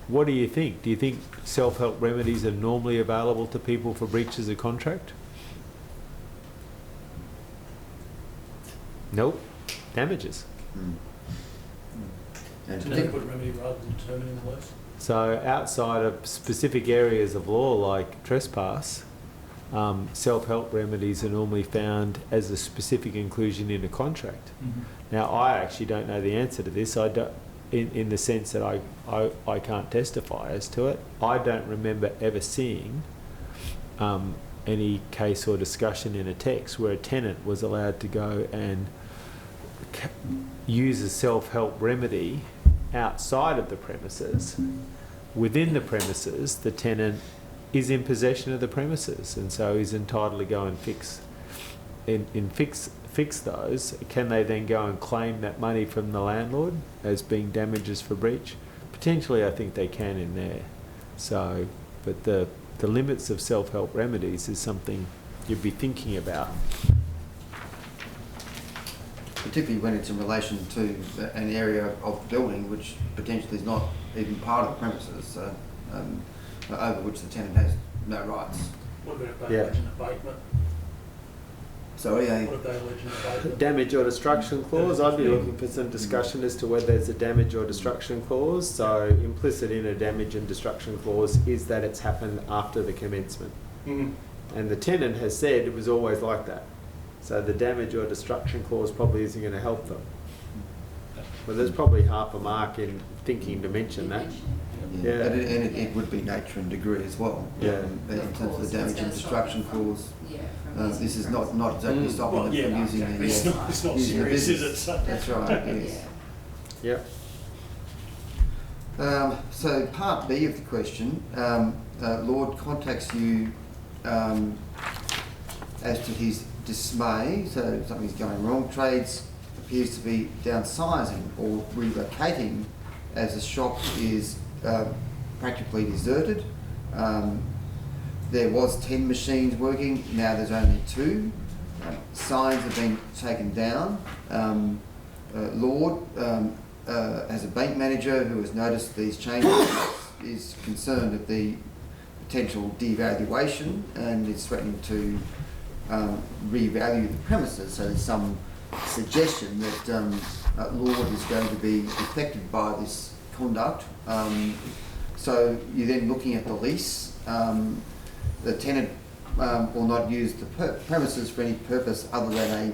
what do you think? Do you think self-help remedies are normally available to people for breaches of contract? Nope. Damages. And An adequate remedy rather than terminating the lease. So outside of specific areas of law like trespass, self-help remedies are normally found as a specific inclusion in a contract. Now, I actually don't know the answer to this. I don't, in the sense that I can't testify as to it. I don't remember ever seeing any case or discussion in a text where a tenant was allowed to go and use a self-help remedy outside of the premises. Within the premises, the tenant is in possession of the premises, and so is entitled to go and fix those. Can they then go and claim that money from the landlord as being damages for breach? Potentially, I think they can in there. So, but the limits of self-help remedies is something you'd be thinking about. particularly when it's in relation to an area of the building which potentially is not even part of the premises, over which the tenant has no rights. What about if they allege an abatement? Sorry, What if they allege an abatement? Damage or destruction clause, I'd be looking for some discussion as to whether there's a damage or destruction clause. So implicit in a damage and destruction clause is that it's happened after the commencement. And the tenant has said it was always like that. So the damage or destruction clause probably isn't going to help them. But there's probably half a mark in thinking to mention that. Yeah. But it would be nature and degree as well. Yeah. In terms of the damage and destruction clause. Yeah. This is not exactly stopping them from using exactly. the It's not using the serious, is business. it? That's right, yes. Yeah. So part B of the question, Lord contacts you as to his dismay, so something's going wrong. Trades appears to be downsizing or relocating as the shop is practically deserted. There was 10 machines working, now there's only 2. Signs have been taken down. Lord, as a bank manager who has noticed these changes, is concerned that the potential devaluation and is threatening to revalue the premises. So there's some suggestion that Lord is going to be affected by this conduct. So you're then looking at the lease. The tenant will not use the premises for any purpose other than a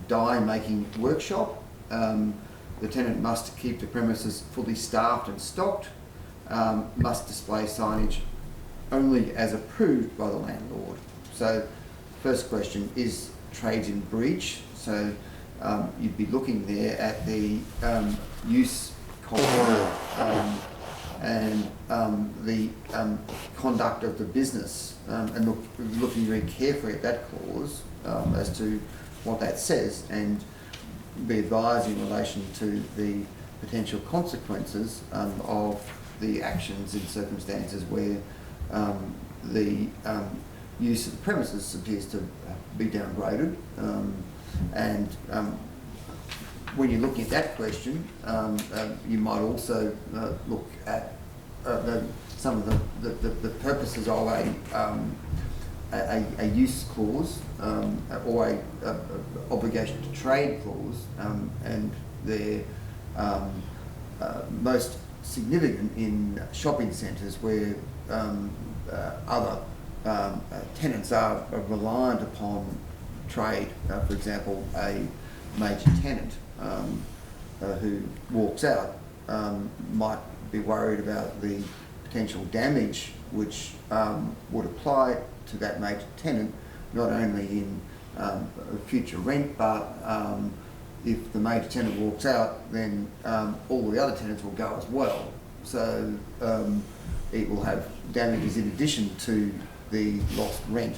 dye-making workshop. The tenant must keep the premises fully staffed and stocked, must display signage only as approved by the landlord. So first question, is trades in breach? So you'd be looking there at the use culture and the conduct of the business, and looking very carefully at that clause as to what that says, and be advised in relation to the potential consequences of the actions in circumstances where the use of the premises appears to be downgraded. And when you're looking at that question, you might also look at some of the purposes of a use clause or a obligation to trade clause, and they're most significant in shopping centres where other tenants are reliant upon trade. For example, a major tenant who walks out might be worried about the potential damage which would apply to that major tenant, not only in future rent, but if the major tenant walks out, then all the other tenants will go as well. So it will have damages in addition to the lost rent.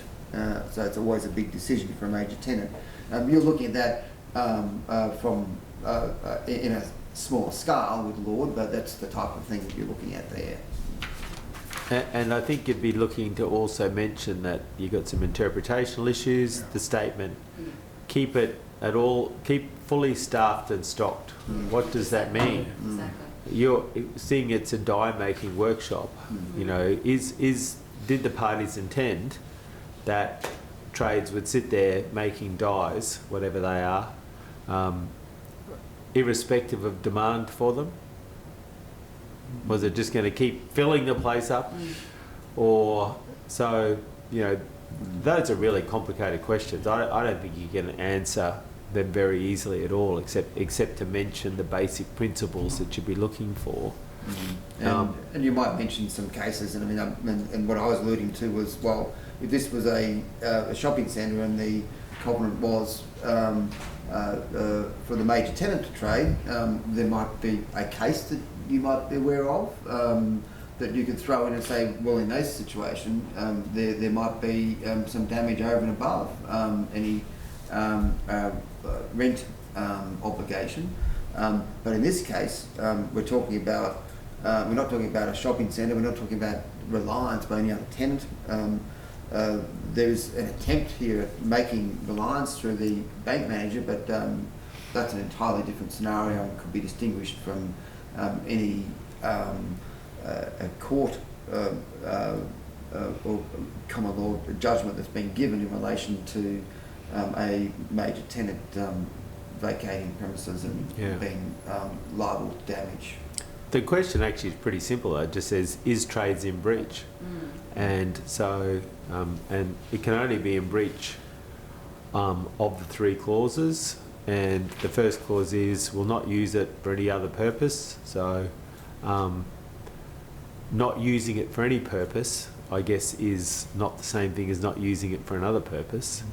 So it's always a big decision for a major tenant. You're looking at that from in a smaller scale with Lord, but that's the type of thing that you're looking at there. And I think you'd be looking to also mention that you've got some interpretational issues. The statement, keep fully staffed and stocked. What does that mean? Exactly. You're seeing it's a dye-making workshop. You know, did the parties intend that trades would sit there making dyes, whatever they are, irrespective of demand for them? Was it just going to keep filling the place up? Or, so, you know, those are really complicated questions. I don't think you can answer them very easily at all, except to mention the basic principles that you'd be looking for. And you might mention some cases, and I mean, and what I was alluding to was, well, if this was a shopping centre and the covenant was for the major tenant to trade, there might be a case that you might be aware of that you could throw in and say, well, in this situation, there might be some damage over and above any rent obligation. But in this case, we're talking about, we're not talking about a shopping centre, we're not talking about reliance by any other tenant. There's an attempt here at making reliance through the bank manager, but that's an entirely different scenario and could be distinguished from any a court or common law judgment that's been given in relation to a major tenant vacating premises and being liable to damage. The question actually is pretty simple though. It just says, is trades in breach? And so, and it can only be in breach of the three clauses. And the first clause is, will not use it for any other purpose. So, not using it for any purpose, I guess, is not the same thing as not using it for another purpose.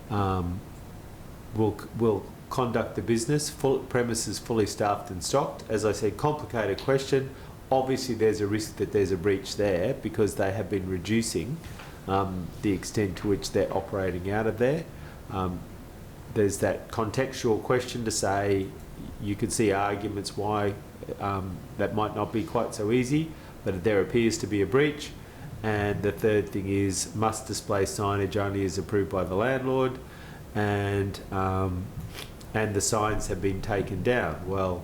Will conduct the business, premises fully staffed and stocked. As I said, complicated question. Obviously, there's a risk that there's a breach there because they have been reducing the extent to which they're operating out of there. There's that contextual question to say, you could see arguments why that might not be quite so easy, but there appears to be a breach. And the third thing is, must display signage only as approved by the landlord, and the signs have been taken down. Well,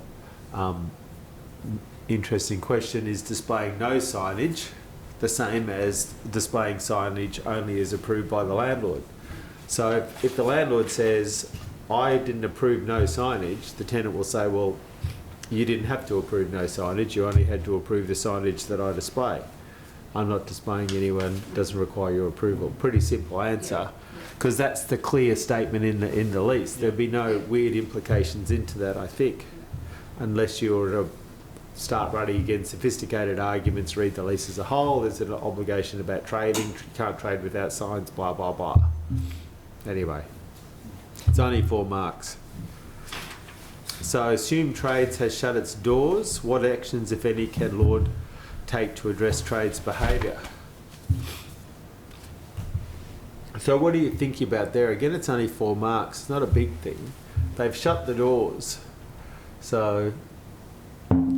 interesting question, is displaying no signage the same as displaying signage only as approved by the landlord. So if the landlord says, I didn't approve no signage, the tenant will say, well, you didn't have to approve no signage, you only had to approve the signage that I display. I'm not displaying anyone, doesn't require your approval. Pretty simple answer, because that's the clear statement in the lease. There'd be no weird implications into that, I think, unless you were to start running again sophisticated arguments, read the lease as a whole, there's an obligation about trading, you can't trade without signs, blah, blah, blah. Anyway, it's only 4 marks. So assume trades has shut its doors. What actions, if any, can Lord take to address trades behaviour? So what do you think about there? Again, it's only 4 marks. It's not a big thing. They've shut the doors. So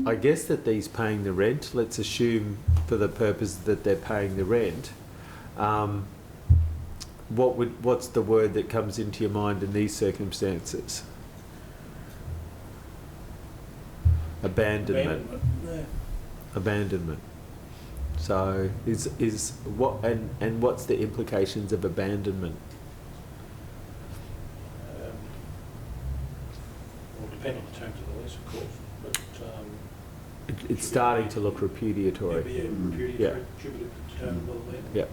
I guess that he's paying the rent. Let's assume for the purpose that they're paying the rent. What's the word that comes into your mind in these circumstances? Abandonment. Abandonment. So is what and what's the implications of abandonment? Will depend on the terms of the lease, of course, but It's starting to look repudiatory. repudiatory, attributed to terms of the lease. Yeah.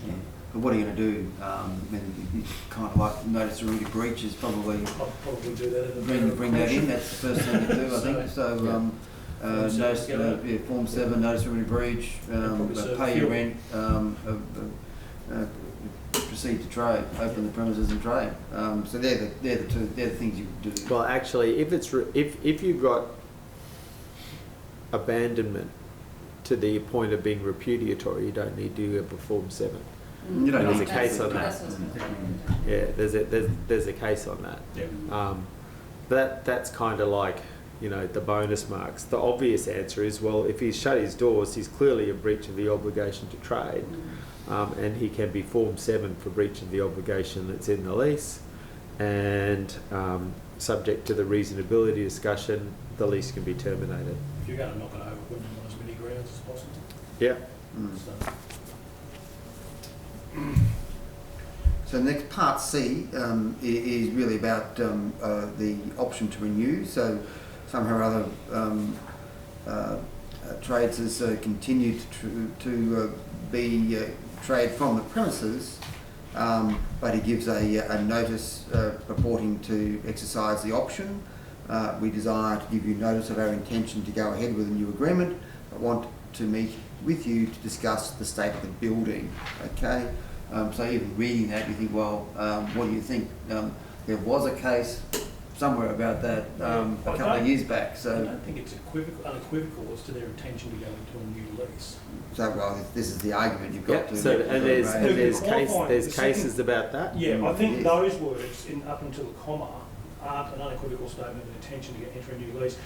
Yeah. But what are you going to do? You kind of like notice already breach is probably I'll probably do that. bring that in. That's the first thing to do, I think. So notice, Form 7, notice already breach, pay your rent, proceed to trade, open the premises and trade. So they're the things you do. Well, actually, if you've got abandonment to the point of being repudiatory, you don't need to perform 7. You don't There's need a case to. on that. Yeah, there's a case on that. Yeah. That's kind of like, the bonus marks. The obvious answer is, well, if he's shut his doors, he's clearly in breach of the obligation to trade, and he can be Form 7 for breach of the obligation that's in the lease, and subject to the reasonability discussion, the lease can be terminated. If you're going to knock it over, put them on as many grounds as possible. Yeah. So, So the next part C is really about the option to renew. So somehow or other, trades has continued to be trade from the premises, but he gives a notice purporting to exercise the option. We desire to give you notice of our intention to go ahead with a new agreement, but want to meet with you to discuss the state of the building. Okay. So even reading that, you think, well, what do you think? There was a case somewhere about that a couple of years back. I So, don't think it's unequivocal as to their intention to go into a new lease. well, this is the argument you've got Yep. to. So and there's Qualifying the second- cases about that. Yeah, I think Yes. those words, up until the comma, aren't an unequivocal statement of intention to enter a new lease.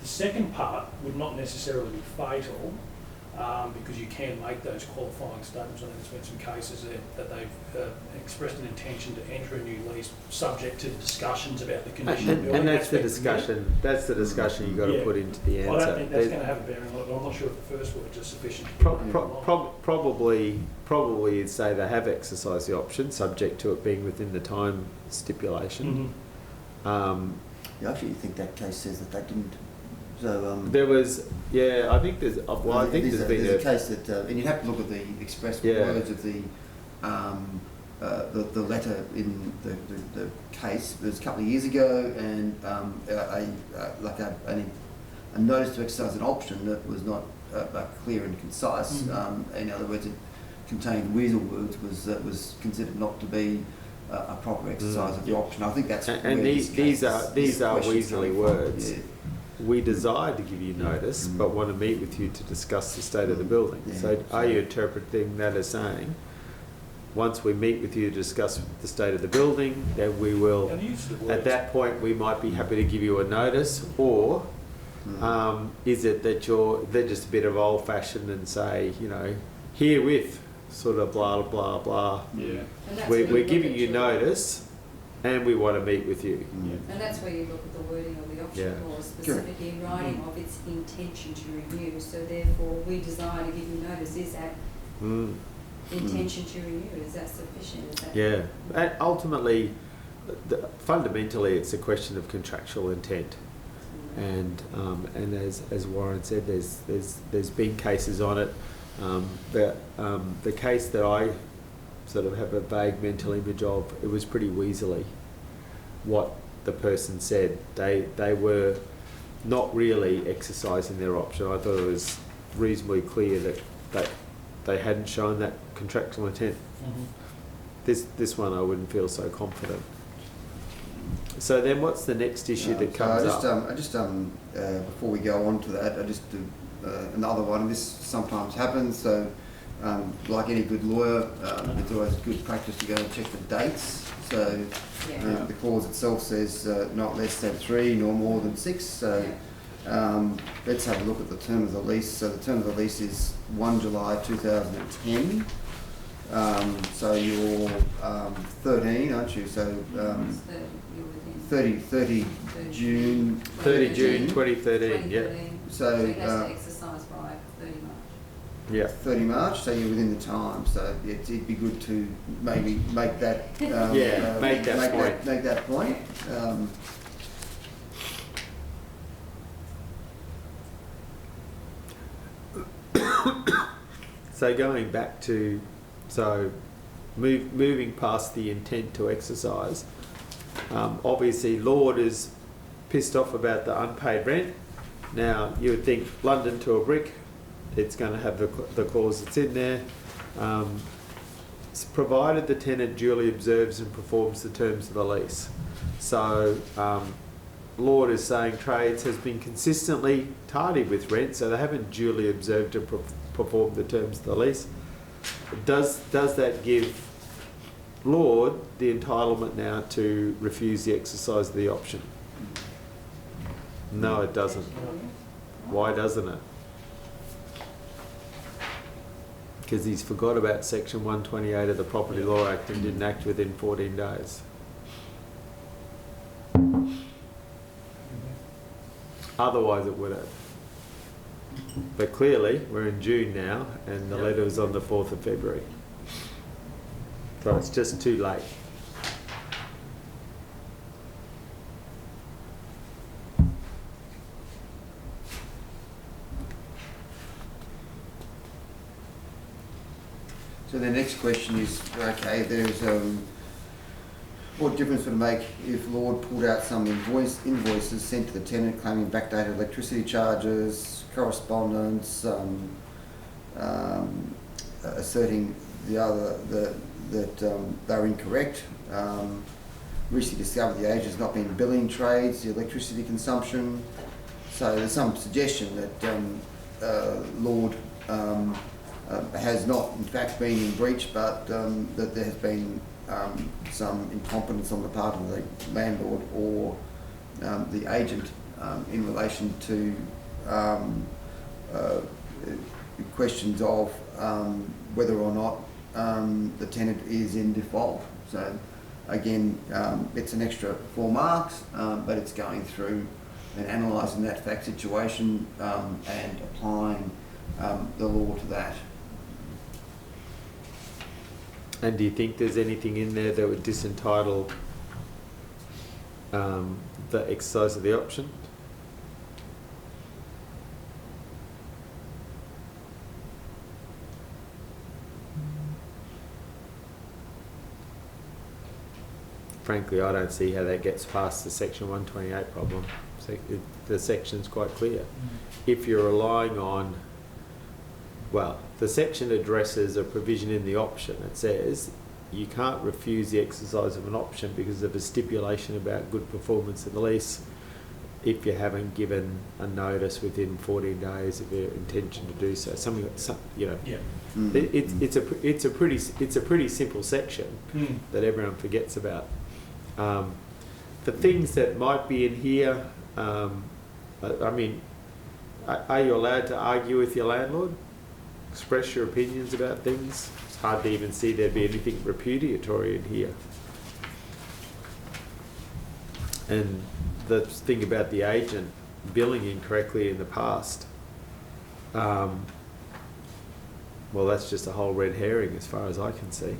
The second part would not necessarily be fatal, because you can make those qualifying statements. I think there's been some cases that they've expressed an intention to enter a new lease subject to discussions about the condition of the building. And that's the aspect of it. discussion. That's the discussion you've got to Yeah. put into the answer. I don't think that's There's- going to have a bearing on it. I'm not sure if the first words are sufficient. to get that along. Probably you'd say they have exercised the option, subject to it being within the time stipulation. Mhm. You actually think that case says that they didn't. So There was, I think there's, I think there's been a case that, and you'd have to look at the express words of the letter in the case. It was a couple of years ago, and a notice to exercise an option that was not clear and concise. In other words, it contained weasel words, was considered not to be a proper exercise of the option. I think that's and where these are question's weaselly coming from. words. Yeah. We desire to give you notice, but want to meet with you to discuss the state of the building. Yeah. So are you interpreting that as saying, once we meet with you to discuss the state of the building, then we will, And the use of the at words- that point, we might be happy to give you a notice, or is it that they're just a bit of old fashioned and say, herewith, sort of blah, blah, blah. Yeah. And that's We're when you giving look you at notice, and we want to meet with you. And that's where you look at the wording of the option Yeah. clause, specifically in writing of its intention to renew. So therefore, we desire to give you notice. Is that Mm. intention to renew? Is that sufficient? Is that Yeah, and ultimately, fundamentally, it's a question of contractual intent. And as Warren said, there's been cases on it. The case that I sort of have a vague mental image of, it was pretty weaselly what the person said. They were not really exercising their option. I thought it was reasonably clear that they hadn't shown that contractual intent. This one I wouldn't feel so confident. So then what's the next issue that comes up? Before we go on to that, I just do another one. This sometimes happens, so like any good lawyer, it's always good practice to go and check the dates. So the clause itself says not less than 3 nor more than 6. So let's have a look at the term of the lease. So the term of the lease is 1 July 2010. So you're 13, aren't you? So 30 June. 30 June 2013, yeah. So it has to exercise by 30 March. Yeah. 30 March, so you're within the time. So it'd be good to maybe make that make that point. Make that point. So going back to, moving past the intent to exercise, obviously Lord is pissed off about the unpaid rent. Now you would think London to a brick, it's going to have the clause that's in there. It's provided the tenant duly observes and performs the terms of the lease. So Lord is saying Trades has been consistently tardy with rent, so they haven't duly observed and performed the terms of the lease. Does that give Lord the entitlement now to refuse the exercise of the option? No, it doesn't. Why doesn't it? Because he's forgot about Section 128 of the Property Law Act and didn't act within 14 days. Otherwise it would have. But clearly, we're in June now, and the letter was on the 4th of February. So it's just too late. So the next question is, okay, there's what difference would it make if Lord pulled out some invoices sent to the tenant claiming backdated electricity charges, correspondence, asserting that they're incorrect. Recently discovered the agent has not been billing Trades the electricity consumption. So there's some suggestion that Lord has not in fact been in breach, but that there has been some incompetence on the part of the landlord or the agent in relation to questions of whether or not the tenant is in default. So again, it's an extra 4 marks, but it's going through and analysing that fact situation and applying the law to that. And do you think there's anything in there that would disentitle the exercise of the option? Frankly, I don't see how that gets past the Section 128 problem. The section's quite clear. If you're relying on, well, the section addresses a provision in the option. It says you can't refuse the exercise of an option because of a stipulation about good performance of the lease if you haven't given a notice within 14 days of your intention to do so. It's a pretty simple section that everyone forgets about. The things that might be in here, I mean, are you allowed to argue with your landlord? Express your opinions about things? It's hard to even see there'd be anything repudiatory in here. And the thing about the agent billing incorrectly in the past, well, that's just a whole red herring as far as I can see.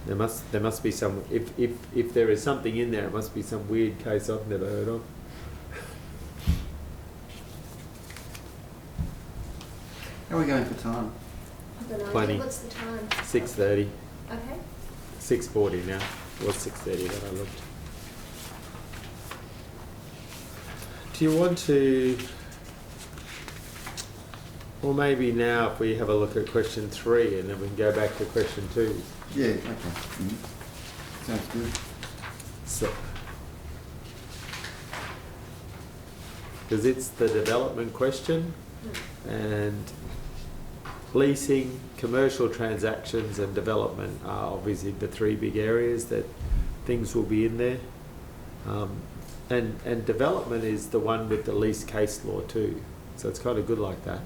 There must be some, if there is something in there, it must be some weird case I've never heard of. How are we going for time? I don't know. Plenty. What's the time? 6:30, Okay. 6:40 now. It was 6:30 that I looked. Do you want to, or maybe now if we have a look at question 3 and then we can go back to question 2. Yeah, okay. Mm-hmm. Sounds good. So, because it's the development question, and leasing, commercial transactions and development are obviously the 3 big areas that things will be in there. And development is the one with the least case law too, so it's kind of good like that.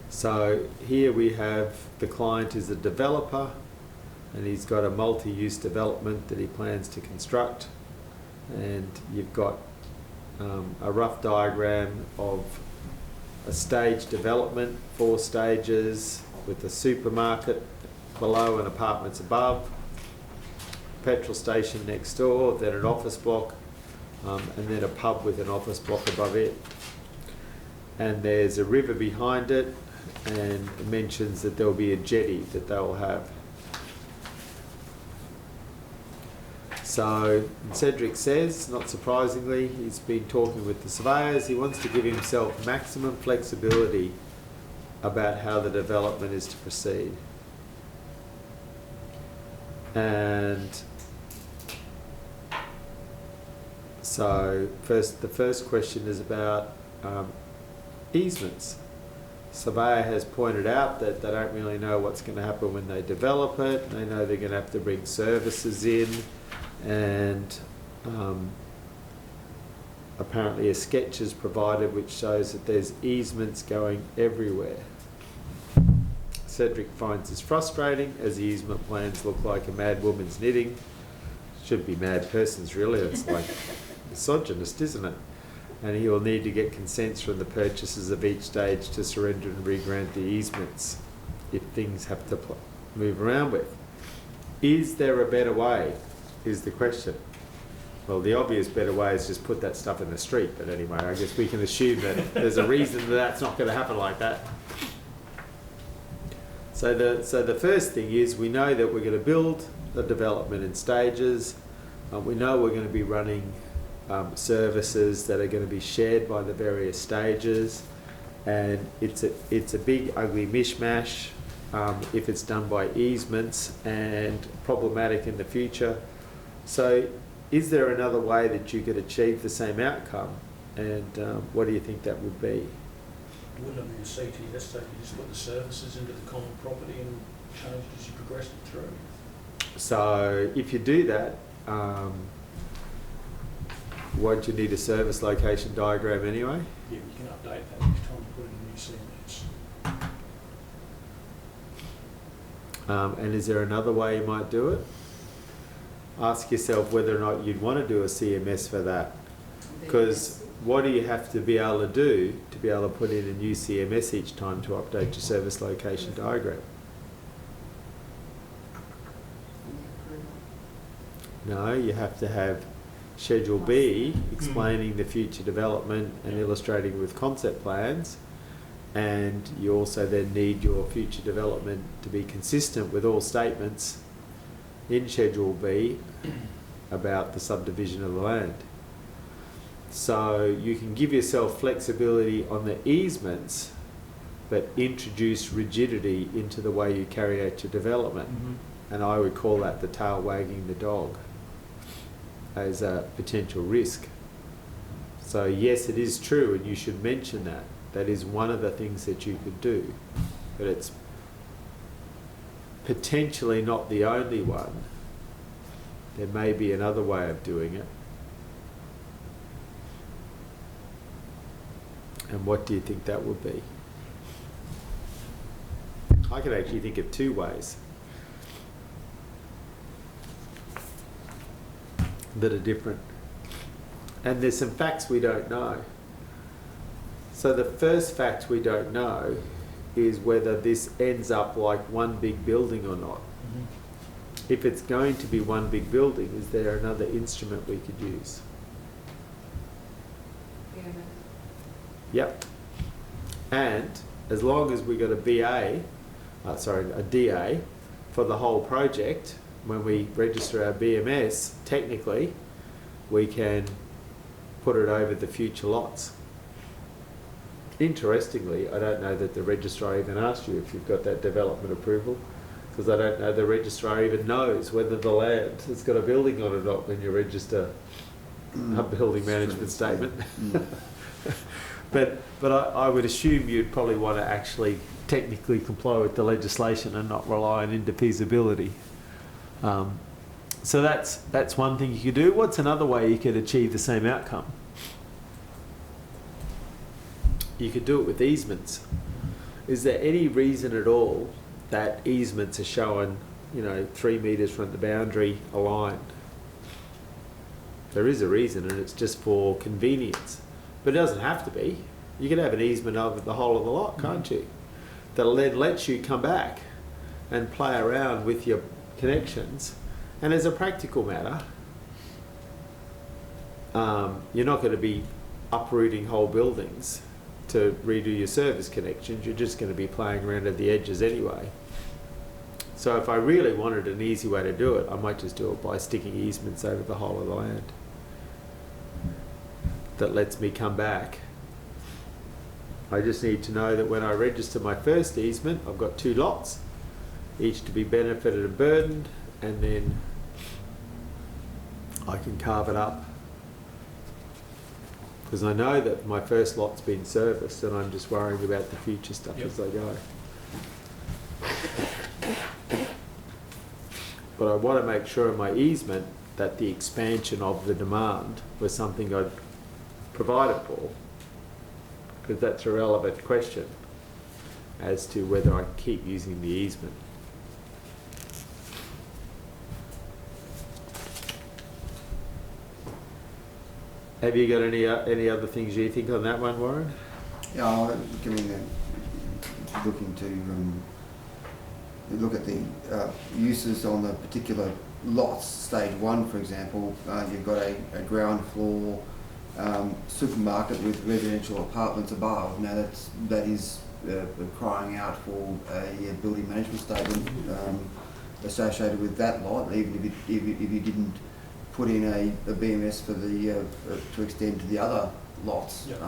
So here we have the client is a developer and he's got a multi-use development that he plans to construct, and you've got a rough diagram of a stage development, 4 stages with a supermarket below and apartments above, petrol station next door, then an office block, and then a pub with an office block above it. And there's a river behind it, and it mentions that there'll be a jetty that they'll have. So Cedric says, not surprisingly, he's been talking with the surveyors. He wants to give himself maximum flexibility about how the development is to proceed. And so the first question is about easements. Surveyor has pointed out that they don't really know what's going to happen when they develop it. They know they're going to have to bring services in, and apparently a sketch is provided which shows that there's easements going everywhere. Cedric finds this frustrating as the easement plans look like a mad woman's knitting. Should be mad person's really, it's like misogynist, isn't it? And he will need to get consents from the purchasers of each stage to surrender and re-grant the easements if things have to move around with. Is there a better way, is the question. Well, the obvious better way is just put that stuff in the street, but anyway, I guess we can assume that there's a reason that that's not going to happen like that. So the first thing is we know that we're going to build the development in stages. We know we're going to be running services that are going to be shared by the various stages, and it's a big ugly mishmash if it's done by easements, and problematic in the future. So is there another way that you could achieve the same outcome, and what do you think that would be? Wouldn't it be a CTS, so you just put the services into the common property and change it as you progress it through? So if you do that, won't you need a service location diagram anyway? Yeah, you can update that each time you put in a new CMS. And is there another way you might do it? Ask yourself whether or not you'd want to do a CMS for that. Because what do you have to be able to do to be able to put in a new CMS each time to update your service location diagram? No, you have to have Schedule B explaining the future development and illustrating with concept plans, and you also then need your future development to be consistent with all statements in Schedule B about the subdivision of the land. So you can give yourself flexibility on the easements, but introduce rigidity into the way you carry out your development. And I would call that the tail wagging the dog as a potential risk. So yes, it is true, and you should mention that. That is one of the things that you could do, but it's potentially not the only one. There may be another way of doing it. And what do you think that would be? I can actually think of two ways that are different. And there's some facts we don't know. So the first fact we don't know is whether this ends up like one big building or not. If it's going to be one big building, is there another instrument we could use? Yeah. Yep. And as long as we got a DA for the whole project, when we register our BMS, technically, we can put it over the future lots. Interestingly, I don't know that the registrar even asked you if you've got that development approval, because I don't know the registrar even knows whether the land has got a building on it or not when you register a building management statement. But I would assume you'd probably want to actually technically comply with the legislation and not rely on indefeasibility. So that's one thing you could do. What's another way you could achieve the same outcome? You could do it with easements. Is there any reason at all that easements are showing, 3 metres from the boundary aligned? There is a reason, and it's just for convenience. But it doesn't have to be. You can have an easement over the whole of the lot, can't you? That then lets you come back and play around with your connections. And as a practical matter, you're not going to be uprooting whole buildings to redo your service connections. You're just going to be playing around at the edges anyway. So if I really wanted an easy way to do it, I might just do it by sticking easements over the whole of the land. That lets me come back. I just need to know that when I register my first easement, I've got 2 lots, each to be benefited and burdened, and then I can carve it up. Because I know that my first lot's been serviced, and I'm just worrying about the future stuff as I go. But I want to make sure in my easement that the expansion of the demand was something I'd provided for, because that's a relevant question as to whether I keep using the easement. Have you got any other things you think on that one, Warren? Yeah, looking to look at the uses on the particular lots. Stage 1, for example, you've got a ground floor supermarket with residential apartments above. Now that is crying out for a building management statement associated with that lot, even if you didn't put in a BMS for the to extend to the other lots. Yep.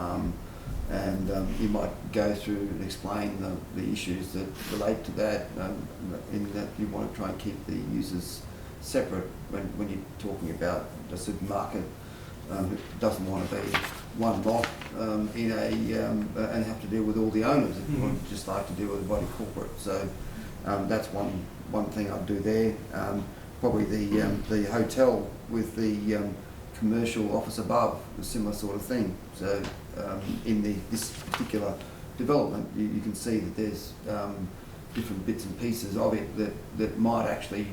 And you might go through and explain the issues that relate to that, in that you want to try and keep the uses separate when you're talking about the supermarket. Who doesn't want to be one lot in and have to deal with all the owners. If you would just like to deal with a body corporate. So that's one thing I'd do there. Probably the hotel with the commercial office above, a similar sort of thing. So in this particular development, you can see that there's different bits and pieces of it that might actually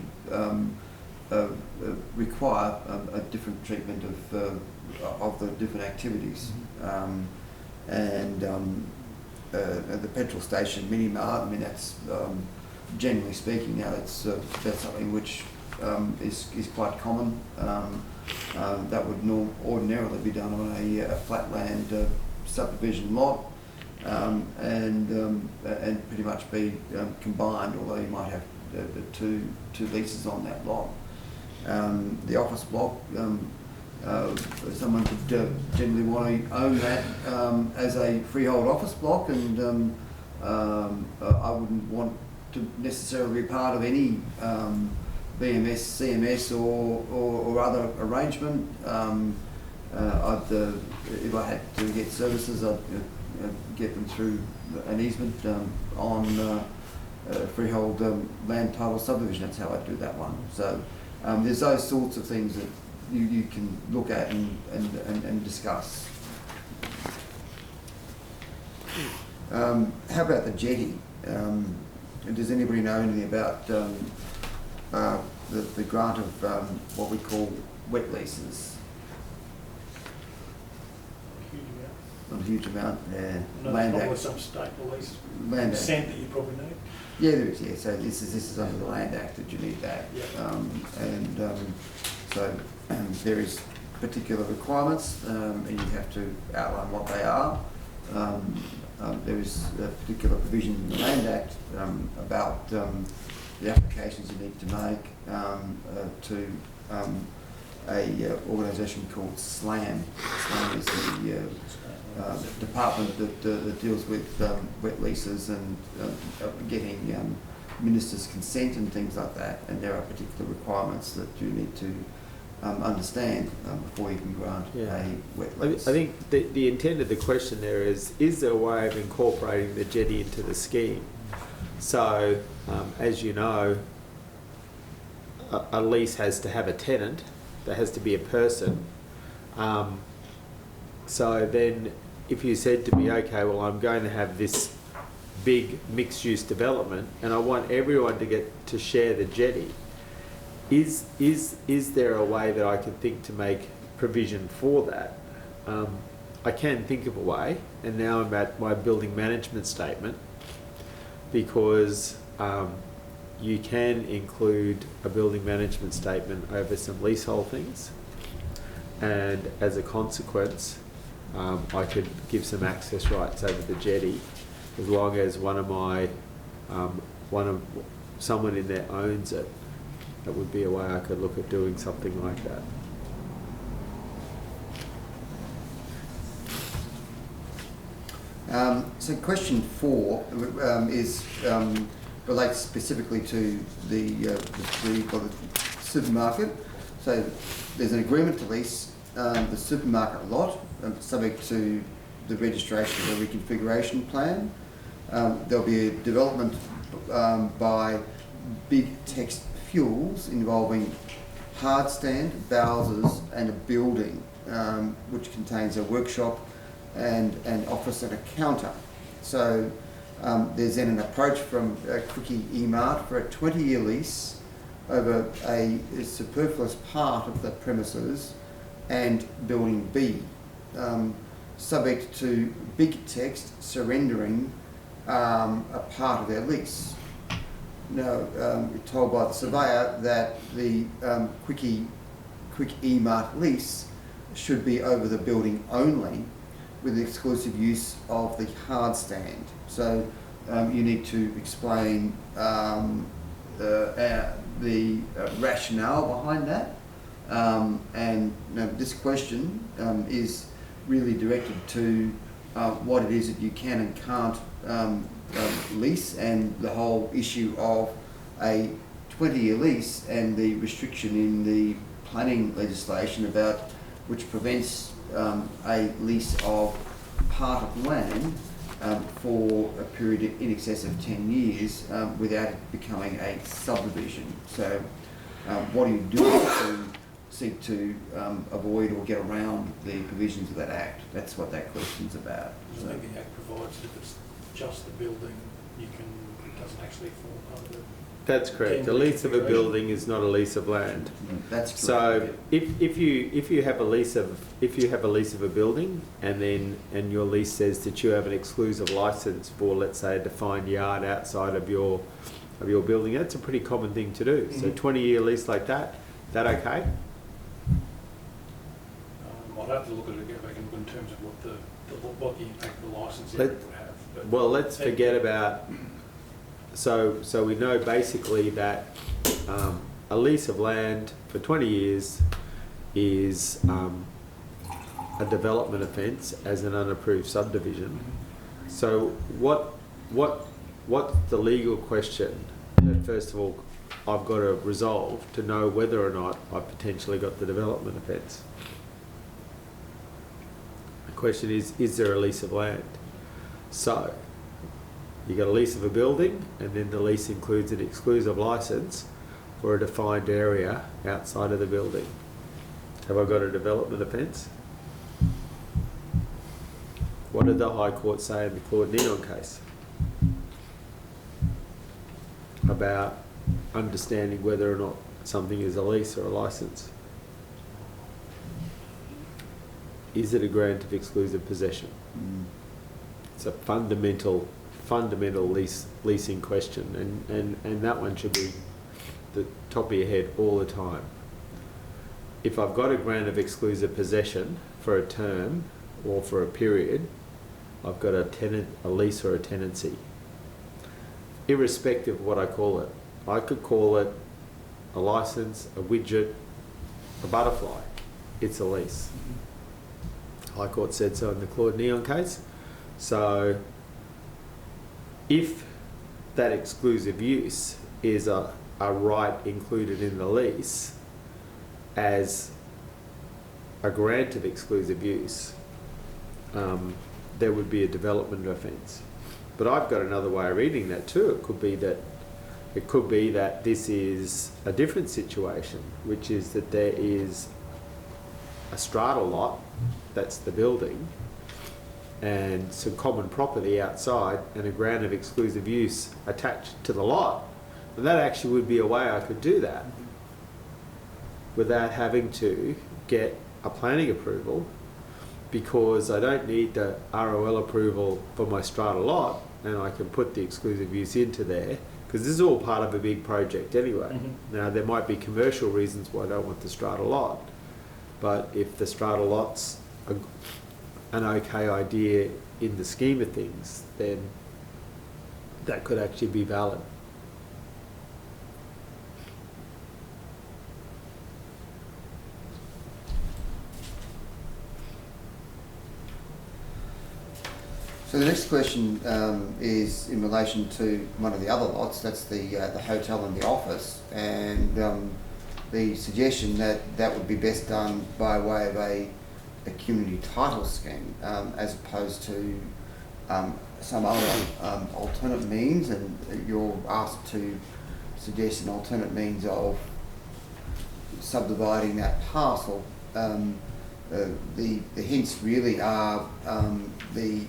require a different treatment of the different activities. And the petrol station mini mart, I mean, that's generally speaking now that's something which is quite common. That would ordinarily be done on a flatland subdivision lot, and pretty much be combined, although you might have the two leases on that lot. The office block, someone could generally want to own that as a freehold office block, and I wouldn't want to necessarily be part of any BMS, CMS or other arrangement. If I had to get services, I'd get them through an easement on freehold land title subdivision. That's how I do that one. So there's those sorts of things that you can look at and discuss. How about the jetty? does anybody know anything about the grant of what we call wet leases? Huge amount. Not a huge amount, yeah. No, Land probably Act. some state release Land Act. consent that you probably need. Yeah, there is, yeah. So this is under the Land Act that you need that. Yeah. So there is particular requirements, and you have to outline what they are. There is a particular provision in the Land Act about the applications you need to make to a organisation called SLAM. SLAM is the department that deals with wet leases and getting ministers' consent and things like that. And there are particular requirements that you need to understand before you can grant Yeah. a wet lease. I think the intent of the question there is there a way of incorporating the jetty into the scheme? So, as you know, a lease has to have a tenant, there has to be a person. So then if you said to me, okay, well, I'm going to have this big mixed-use development and I want everyone to get to share the jetty, is there a way that I can think to make provision for that? I can think of a way, and now I'm at my building management statement, because you can include a building management statement over some leasehold things, and as a consequence I could give some access rights over the jetty as long as someone in there owns it. That would be a way I could look at doing something like that. So question 4 relates specifically to the supermarket. So there's an agreement to lease the supermarket lot, subject to the registration of the reconfiguration plan. There'll be a development by Big Text Fuels involving hard stand, Bowsers and a building which contains a workshop and an office and a counter. So there's then an approach from Quickie E-Mart for a 20-year lease over a superfluous part of the premises and building B, subject to Big Text surrendering a part of their lease. Now, we're told by the surveyor that the Quick E-Mart lease should be over the building only, with the exclusive use of the hard stand. So you need to explain the rationale behind that. And this question is really directed to what it is that you can and can't lease, and the whole issue of a 20-year lease and the restriction in the planning legislation about which prevents a lease of part of land for a period in excess of 10 years without it becoming a subdivision. So what do you do to seek to avoid or get around the provisions of that Act? That's what that question's about. I think the Act provides that if it's just the building, it doesn't actually form part of it. That's correct. A lease of a building is not a lease of land. That's correct. So if you have a lease of a building, and your lease says that you have an exclusive license for, let's say, a defined yard outside of your building, that's a pretty common thing to do. So 20-year lease like that okay? I'd have to look at it, go back and look in terms of what the impact of the licence Let- area would have. But Well, let's forget about. So we know basically that a lease of land for 20 years is a development offence as an unapproved subdivision. So what's the legal question that first of all I've got to resolve to know whether or not I've potentially got the development offence? The question is there a lease of land? So you got a lease of a building, and then the lease includes an exclusive licence for a defined area outside of the building. Have I got a development offence? What did the High Court say in the Claude Neon case? about understanding whether or not something is a lease or a license. Is it a grant of exclusive possession? It's a fundamental leasing question, and that one should be the top of your head all the time. If I've got a grant of exclusive possession for a term or for a period, I've got a lease or a tenancy. Irrespective of what I call it. I could call it a license, a widget, a butterfly. It's a lease. High Court said so in the Claude Neon case. So if that exclusive use is a right included in the lease as a grant of exclusive use, there would be a development offence. But I've got another way of reading that too. It could be that this is a different situation, which is that there is a strata lot, that's the building, and some common property outside and a grant of exclusive use attached to the lot. And that actually would be a way I could do that without having to get a planning approval, because I don't need the ROL approval for my strata lot, and I can put the exclusive use into there, because this is all part of a big project anyway. Now, there might be commercial reasons why I don't want the strata lot, but if the strata lot's an okay idea in the scheme of things, then that could actually be valid. So the next question is in relation to one of the other lots, that's the hotel and the office, and the suggestion that that would be best done by way of a community title scheme as opposed to some other alternate means, and you're asked to suggest an alternate means of subdividing that parcel. The hints really are the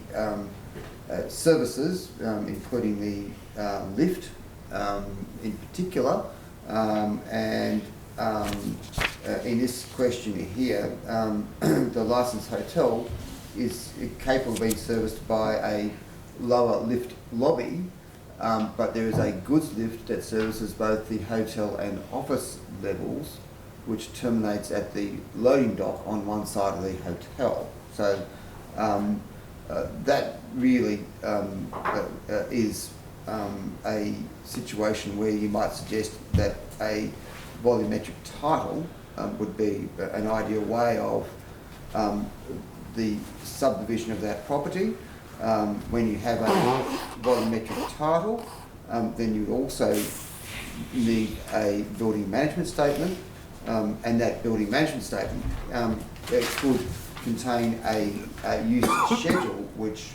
services, including the lift in particular, and in this question here, the licensed hotel is capable of being serviced by a lower lift lobby, but there is a goods lift that services both the hotel and office levels, which terminates at the loading dock on one side of the hotel. So that really is a situation where you might suggest that a volumetric title would be an ideal way of the subdivision of that property. When you have a volumetric title, then you would also need a building management statement, and that building management statement could contain a use schedule which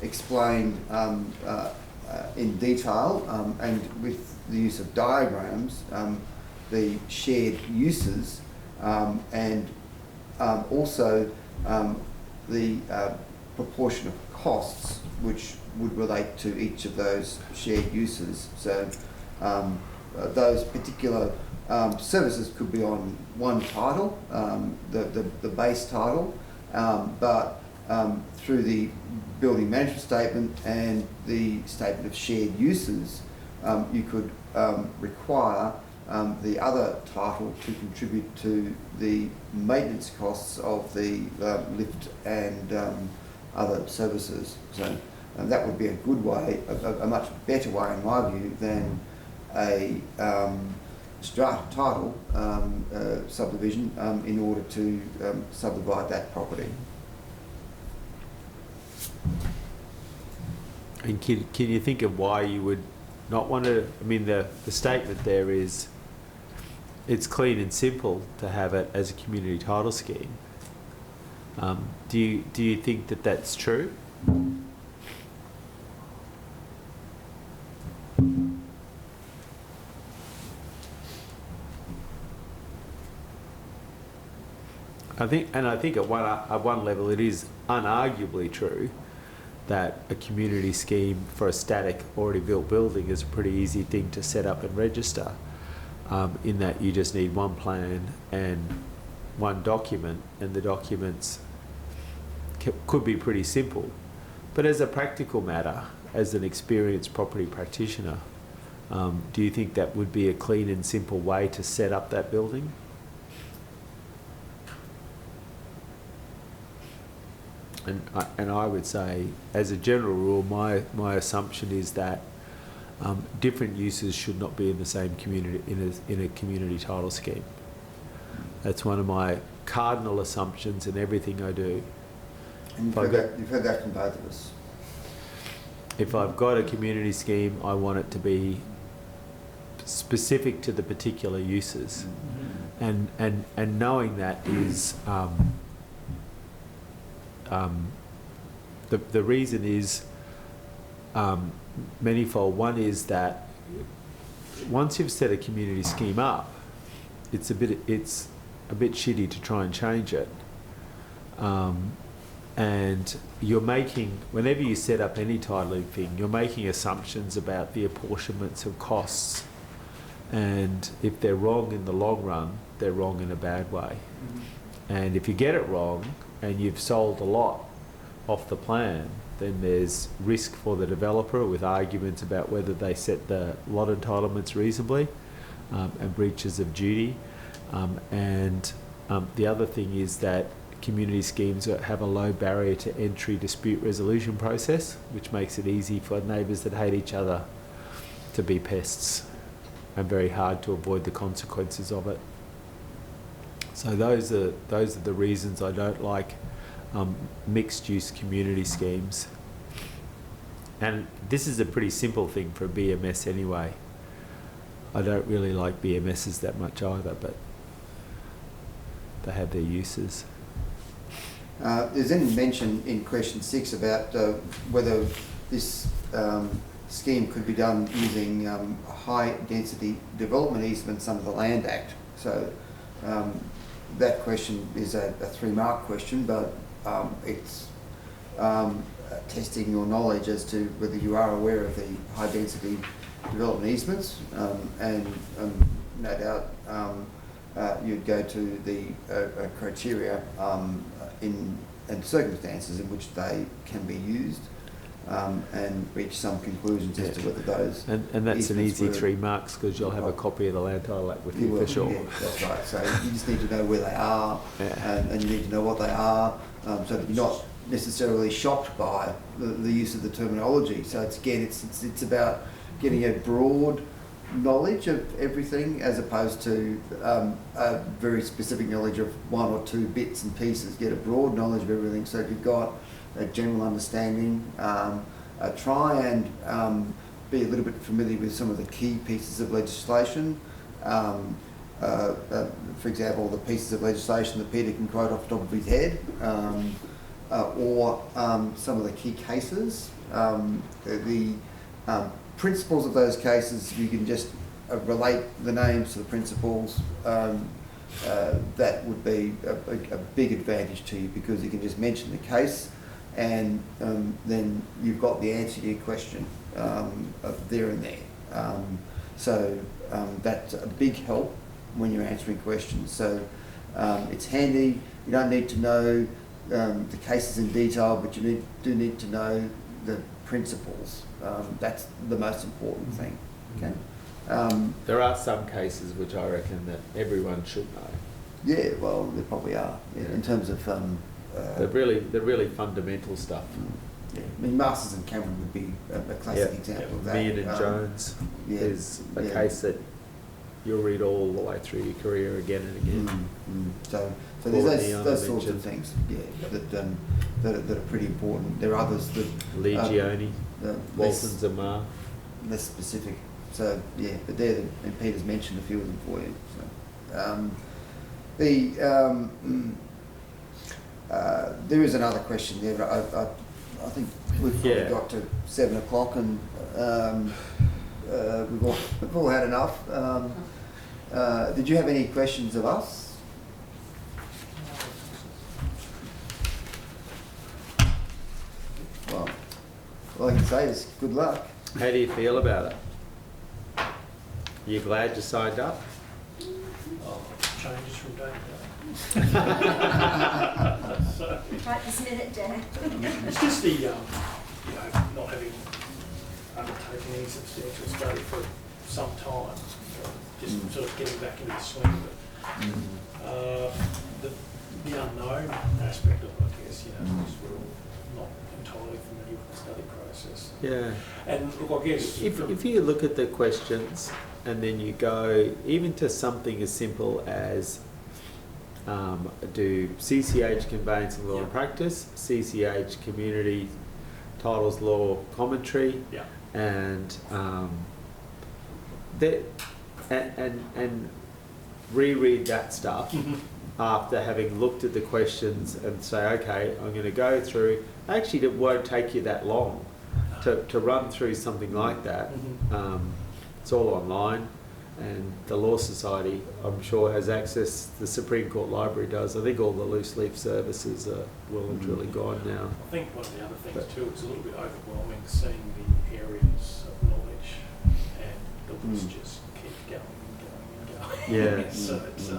explained in detail and with the use of diagrams the shared uses and also the proportion of costs which would relate to each of those shared uses. So those particular services could be on one title, the base title, but through the building management statement and the statement of shared uses, you could require the other title to contribute to the maintenance costs of the lift and other services. So that would be a good way, a much better way in my view than a strata title subdivision in order to subdivide that property. And can you think of why you would not want to? I mean, the statement there is, it's clean and simple to have it as a community title scheme. Do you think that that's true? I think at one level it is unarguably true, that a community scheme for a static, already built building is a pretty easy thing to set up and register, in that you just need one plan and one document, and the documents could be pretty simple. But as a practical matter, as an experienced property practitioner, do you think that would be a clean and simple way to set up that building? And I would say, as a general rule, my assumption is that different uses should not be in the same community, in a community title scheme. That's one of my cardinal assumptions in everything I do. And you've heard that from both of us. If I've got a community scheme, I want it to be specific to the particular uses. And knowing that is, the reason is manifold. One is that once you've set a community scheme up, it's a bit shitty to try and change it. And you're making, whenever you set up any titling thing, you're making assumptions about the apportionments of costs. And if they're wrong in the long run, they're wrong in a bad way. And if you get it wrong and you've sold a lot off the plan, then there's risk for the developer with arguments about whether they set the lot entitlements reasonably, and breaches of duty. The other thing is that community schemes have a low barrier to entry dispute resolution process, which makes it easy for neighbours that hate each other to be pests, and very hard to avoid the consequences of it. So those are the reasons I don't like mixed-use community schemes. And this is a pretty simple thing for a BMS anyway. I don't really like BMSs that much either, but they have their uses. There's any mention in question 6 about whether this scheme could be done using high-density development easements under the Land Act. So that question is a 3-mark question, but it's testing your knowledge as to whether you are aware of the high-density development easements, and no doubt you'd go to the criteria and circumstances in which they can be used, and reach some conclusions as to whether those and that's an easy were, 3 marks, because you'll have a copy of the Land Title Act with you for sure. Yeah, that's right. So you just need to know where they are, and you need to know what they are, so that you're not necessarily shocked by the use of the terminology. So it's about getting a broad knowledge of everything, as opposed to a very specific knowledge of 1 or 2 bits and pieces. Get a broad knowledge of everything, so if you've got a general understanding, try and be a little bit familiar with some of the key pieces of legislation. For example, the pieces of legislation that Peter can quote off the top of his head, or some of the key cases. The principles of those cases, you can just relate the names to the principles. That would be a big advantage to you, because you can just mention the case, and then you've got the answer to your question there and there. So that's a big help when you're answering questions. So it's handy. You don't need to know the cases in detail, but you do need to know the principles. That's the most important thing. Okay. There are some cases which I reckon that everyone should know. Yeah, well, there probably are. Yeah, in terms of they're really fundamental stuff. Yeah, I mean, Masters and Cameron would be a classic example of that. Mead and Jones is a case that you'll read all the way through your career again and again. So there's those sorts of things, that are pretty important. There are others that Legione, Waltons and Marr, less specific. So yeah, but there, and Peter's mentioned a few of them for you. So there is another question there. I think we've probably got to 7 o'clock, and we've all had enough. Did you have any questions of us? Well, all I can say is good luck. How do you feel about it? You glad you signed up? Oh, changes from day to day. So, Right this minute, Dan. it's just the, not having undertaken any substantial study for some time, just sort of getting back into the swing of it. The unknown aspect of it, I guess, because we're all not entirely familiar with the study process. Yeah. And look, I guess If you look at the questions and then you go even to something as simple as do CCH conveyancing law and practice, CCH community titles law commentary, yeah, and and reread that stuff after having looked at the questions and say, okay, I'm going to go through. Actually, it won't take you that long to run through something like that. It's all online, and the Law Society, I'm sure, has access. The Supreme Court Library does. I think all the loose leaf services are well and truly gone now. I think one of the other things too, it's a little bit overwhelming seeing the areas of knowledge and the list just keep going and going and going. Yeah. So it's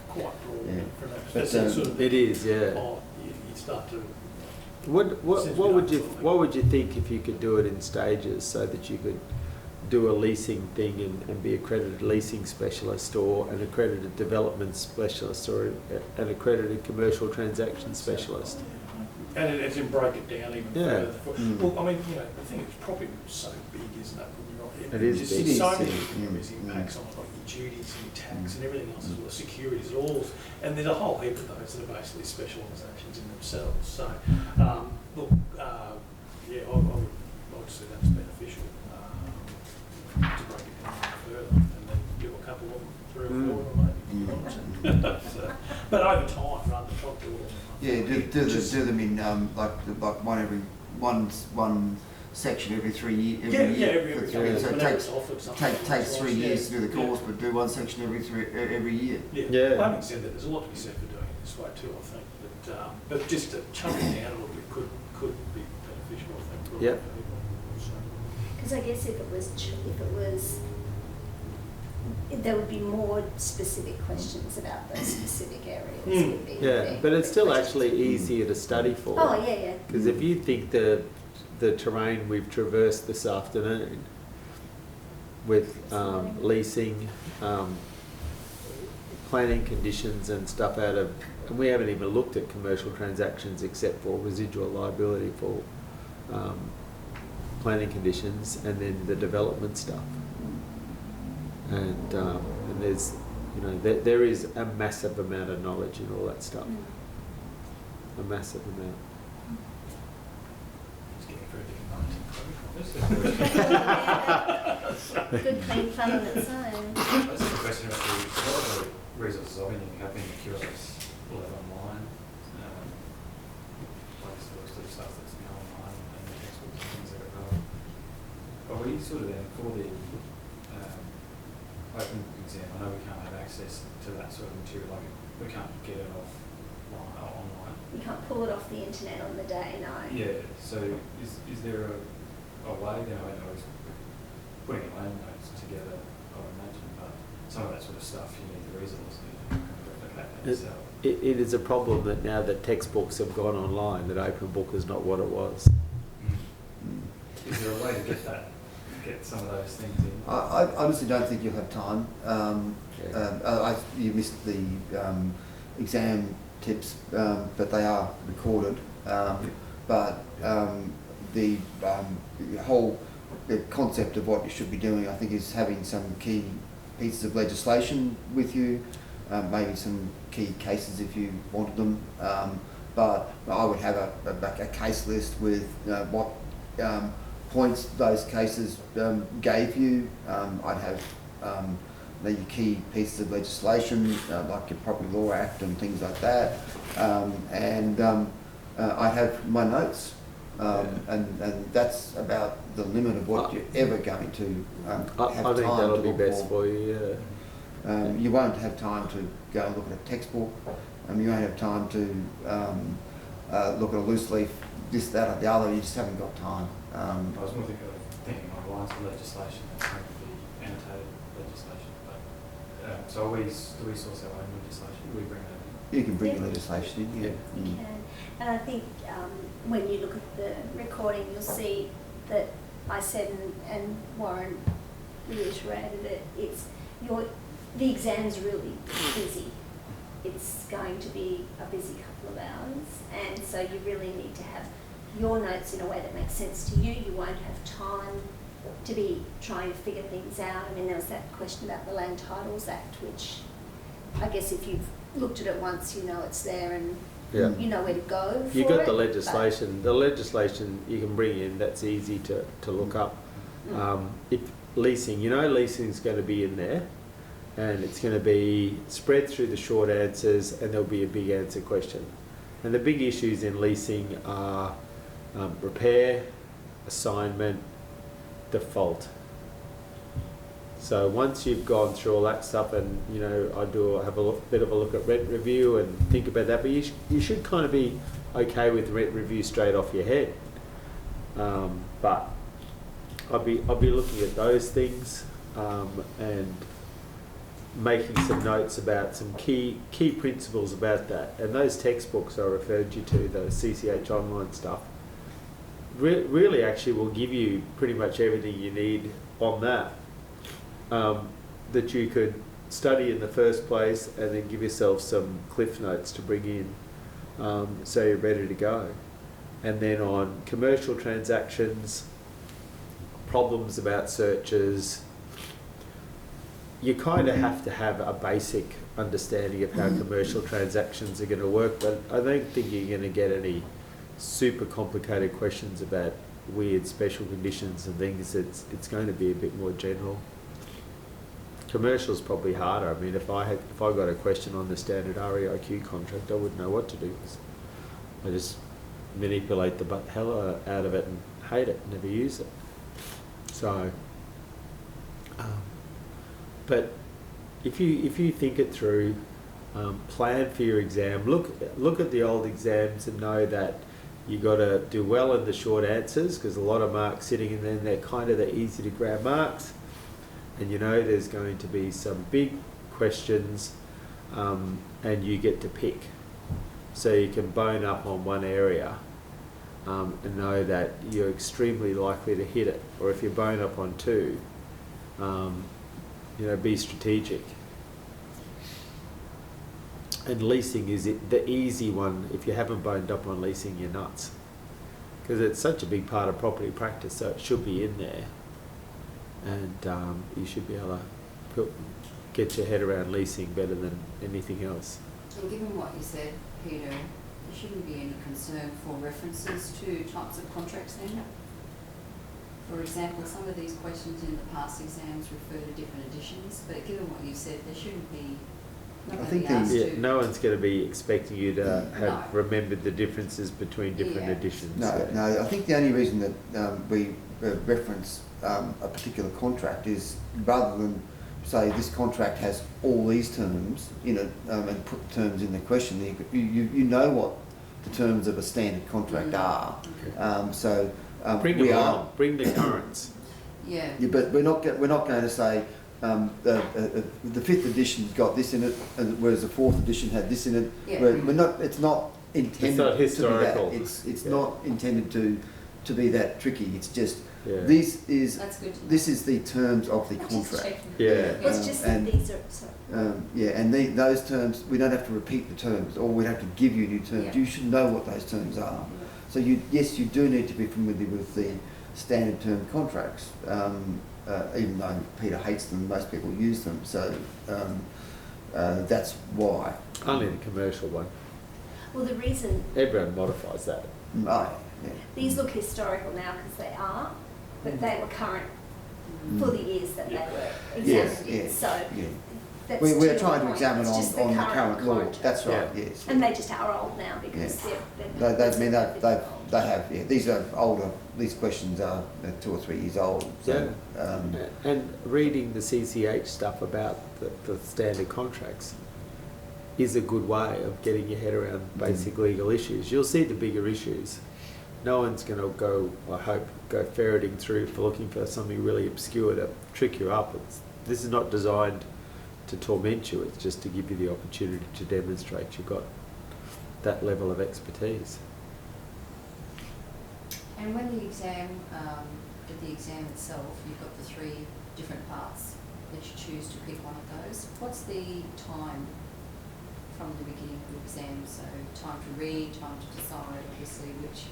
quite broad Yeah. from that But, perspective. Sort of, It is, yeah. you start to. What would you think if you could do it in stages so that you could do a leasing thing and be accredited leasing specialist, or an accredited development specialist, or an accredited commercial transaction specialist? And as in break it down even Yeah. further. Well, I mean, the thing is probably so big, isn't it? It is just big. It so is, many yeah. areas impacts on like your duties and your tax and everything else as well, securities, laws, and there's a whole heap of those that are basically specialisations in themselves. So, look, yeah, I would say that's beneficial to break it down further, and then do a couple of them, 3 or 4 of them maybe. So, but over time, rather than try to do all of them. Yeah, do them in like one section every 3 years. Yeah, every So it whenever takes it's offered something. takes 3 years to do the Yeah. course, but do one section every year. Yeah. Yeah. Well, having said that, there's a lot to be said for doing it this way too, I think. But just to chunk it down a little bit could be beneficial, I think, for a lot Yep. of people. So, Because I guess if it was, there would be more specific questions about those specific areas. Would be Yeah, but it's still actually easier to study for. Oh, yeah. Because if you think the terrain we've traversed this afternoon with leasing, planning conditions and stuff and we haven't even looked at commercial transactions except for residual liability for planning conditions, and then the development stuff. And there's, there is a massive amount of knowledge in all that stuff. A massive amount. it's getting very difficult. Good clean fun on its own. That's a question about a lot of the resources I've been using have been curious, all that online. Like sort of stuff that's now online and the textbooks and things that are relevant. Are we sort of then for the open exam? I know we can't have access to that sort of material, like we can't get it online. You can't pull it off the internet on the day, no. Yeah, so is there a way, I was putting my own notes together, I would imagine, but some of that sort of stuff you need the resource to replicate that yourself. It is a problem that now that textbooks have gone online, that open book is not what it was. Is there a way to get some of those things in? I honestly don't think you'll have time. You missed the exam tips, but they are recorded. But the whole concept of what you should be doing, I think, is having some key pieces of legislation with you, maybe some key cases if you wanted them. But I would have a case list with what points those cases gave you. I'd have the key pieces of legislation, like your Property Law Act and things like that. I'd have my notes. And that's about the limit of what you're ever going to have I time think that'll to be look best for you, yeah. You won't have time to go and look at a textbook. You won't have time to look at a loose leaf, this, that, or the other. You just haven't got time. I was more thinking along the lines of legislation that's going to be annotated legislation. But so do we source our own legislation? Do we bring that in? You can bring Yeah. your legislation in. Yeah. You Mm. can. And I think when you look at the recording, you'll see that I said, and Warren reiterated it, the exam's really busy. It's going to be a busy couple of hours, and so you really need to have your notes in a way that makes sense to you. You won't have time to be trying to figure things out. I mean, there was that question about the Land Titles Act, which I guess if you've looked at it once, you know it's there and Yeah. you know where to go for You got it, the but- legislation. The legislation you can bring in. That's easy to look up. If leasing, leasing's going to be in there, and it's going to be spread through the short answers, and there'll be a big answer question. And the big issues in leasing are repair, assignment, default. So once you've gone through all that stuff, and I have a bit of a look at rent review and think about that, but you should kind of be okay with rent review straight off your head. But I'll be looking at those things and making some notes about some key principles about that. And those textbooks I referred you to, the CCH online stuff, really actually will give you pretty much everything you need on that. That you could study in the first place, and then give yourself some cliff notes to bring in so you're ready to go. And then on commercial transactions, problems about searches, you kind of have to have a basic understanding of how commercial transactions are going to work, but I don't think you're going to get any super complicated questions about weird special conditions and things. It's going to be a bit more general. Commercial's probably harder. I mean, if I got a question on the standard REIQ contract, I wouldn't know what to do. I just manipulate the hell out of it and hate it, never use it. So, but if you think it through, plan for your exam. Look at the old exams and know that you got to do well in the short answers, because a lot of marks sitting in there, and they're kind of the easy to grab marks. And there's going to be some big questions, and you get to pick. So you can bone up on one area and know that you're extremely likely to hit it. Or if you bone up on two, be strategic. And leasing is the easy one. If you haven't boned up on leasing, you're nuts. Because it's such a big part of property practice, so it should be in there. And you should be able to get your head around leasing better than anything else. And given what you said, Peter, there shouldn't be any concern for references to types of contracts then? For example, some of these questions in the past exams refer to different editions, but given what you said, there shouldn't be, not I going to think be asked Yeah, to. no one's going to be expecting you to have No. remembered the differences between different Yeah. editions. No. I think the only reason that we reference a particular contract is, rather than say this contract has all these terms in it, and put terms in the question, you know what the terms of a standard contract are. Bring we them are. along. Bring the currents. Yeah. Yeah, but we're not going to say the fifth edition's got this in it, whereas the fourth edition had this in it. Yeah. We're not. It's not intended not historical. to be that. It's Yeah. not intended to be that tricky. It's just Yeah. this is That's good to know. this is the terms of the I'm just contract. checking. Yeah. It's just that and these are, sorry. and those terms, we don't have to repeat the terms, or we have to give you new terms. Yeah. You should know what those terms are. So you do need to be familiar with the standard term contracts, even though Peter hates them, most people use them. So that's why. Only the commercial one. Well, the reason Everyone modifies that. Yeah. these look historical now because they are, but they were current for the years that they were examined in. Yeah. So Yeah. that's We're your trying to point. examine It's just on the current law. contract. That's right. Yeah. Yes. And they just are old now because They have. Yeah. These are older. These questions are 2 or 3 years old. So, And reading the CCH stuff about the standard contracts, is a good way of getting your head around basic legal issues. You'll see the bigger issues. No one's going to go, I hope, go ferreting through for looking for something really obscure to trick you up. This is not designed to torment you, it's just to give you the opportunity to demonstrate you've got that level of expertise. And when the exam, at the exam itself, you've got the 3 different parts that you choose to pick one of those. What's the time from the beginning of the exam? So time to read, time to decide, obviously, which...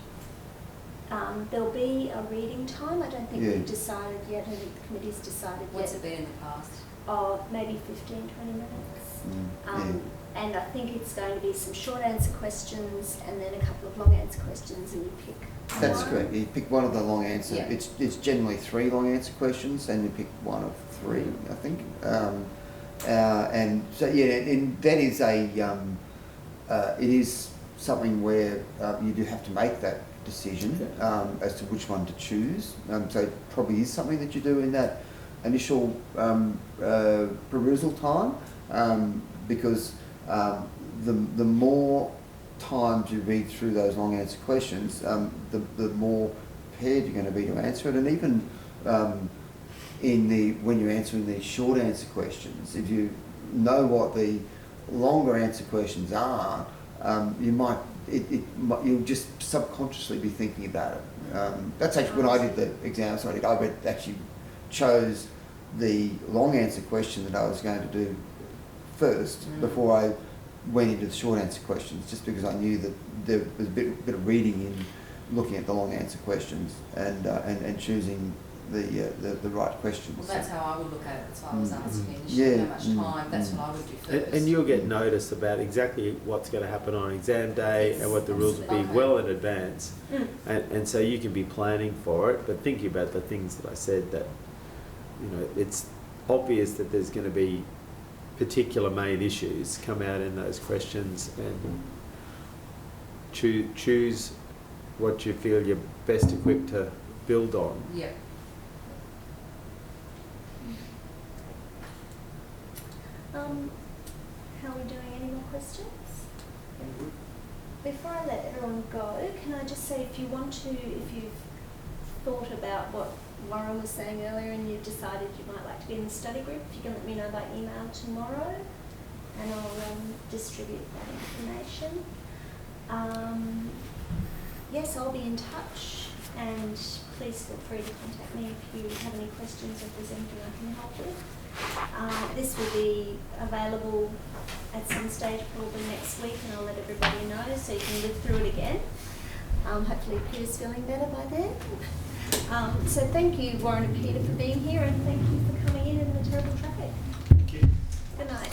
There'll be a reading time. I don't think Yeah. we've decided yet. I don't think the committee's decided What's yet. it been in the past? Oh, maybe 15, 20 minutes. And I think it's going to be some short answer questions and then a couple of long answer questions, and you pick That's one. correct. You pick one of the long answer. Yeah. It's generally 3 long answer questions, and you pick one of 3, I think. And so and that is it is something where you do have to make that decision as to which one to choose. So it probably is something that you do in that initial perusal time, because the more times you read through those long answer questions, the more prepared you're going to be to answer it. And even when you're answering these short answer questions, if you know what the longer answer questions are, you'll just subconsciously be thinking about it. That's actually when I did the exam. So I actually chose the long answer question that I was going to do first before I went into the short answer questions, just because I knew that there was a bit of reading in looking at the long answer questions and choosing the right questions. Well, that's how I would look at it. That's why I was asking Yeah. initially how much time. That's what I would do first. And you'll get notice about exactly what's going to happen on exam day and what the rules will be Okay. well in advance. And so you can be planning for it, but thinking about the things that I said, that, you know, it's obvious that there's going to be particular main issues come out in those questions, and choose what you feel you're best equipped to build on. Yeah. How are we doing? Any more questions? Before I let everyone go, can I just say, if you've thought about what Warren was saying earlier and you've decided you might like to be in the study group, if you can let me know by email tomorrow, and I'll distribute that information. Yes, I'll be in touch, and please feel free to contact me if you have any questions or if there's anything I can help with. This will be available at some stage probably next week, and I'll let everybody know so you can live through it again. Hopefully Peter's feeling better by then. So thank you, Warren and Peter, for being here, and thank you for coming in the terrible traffic. Thank you. Good night.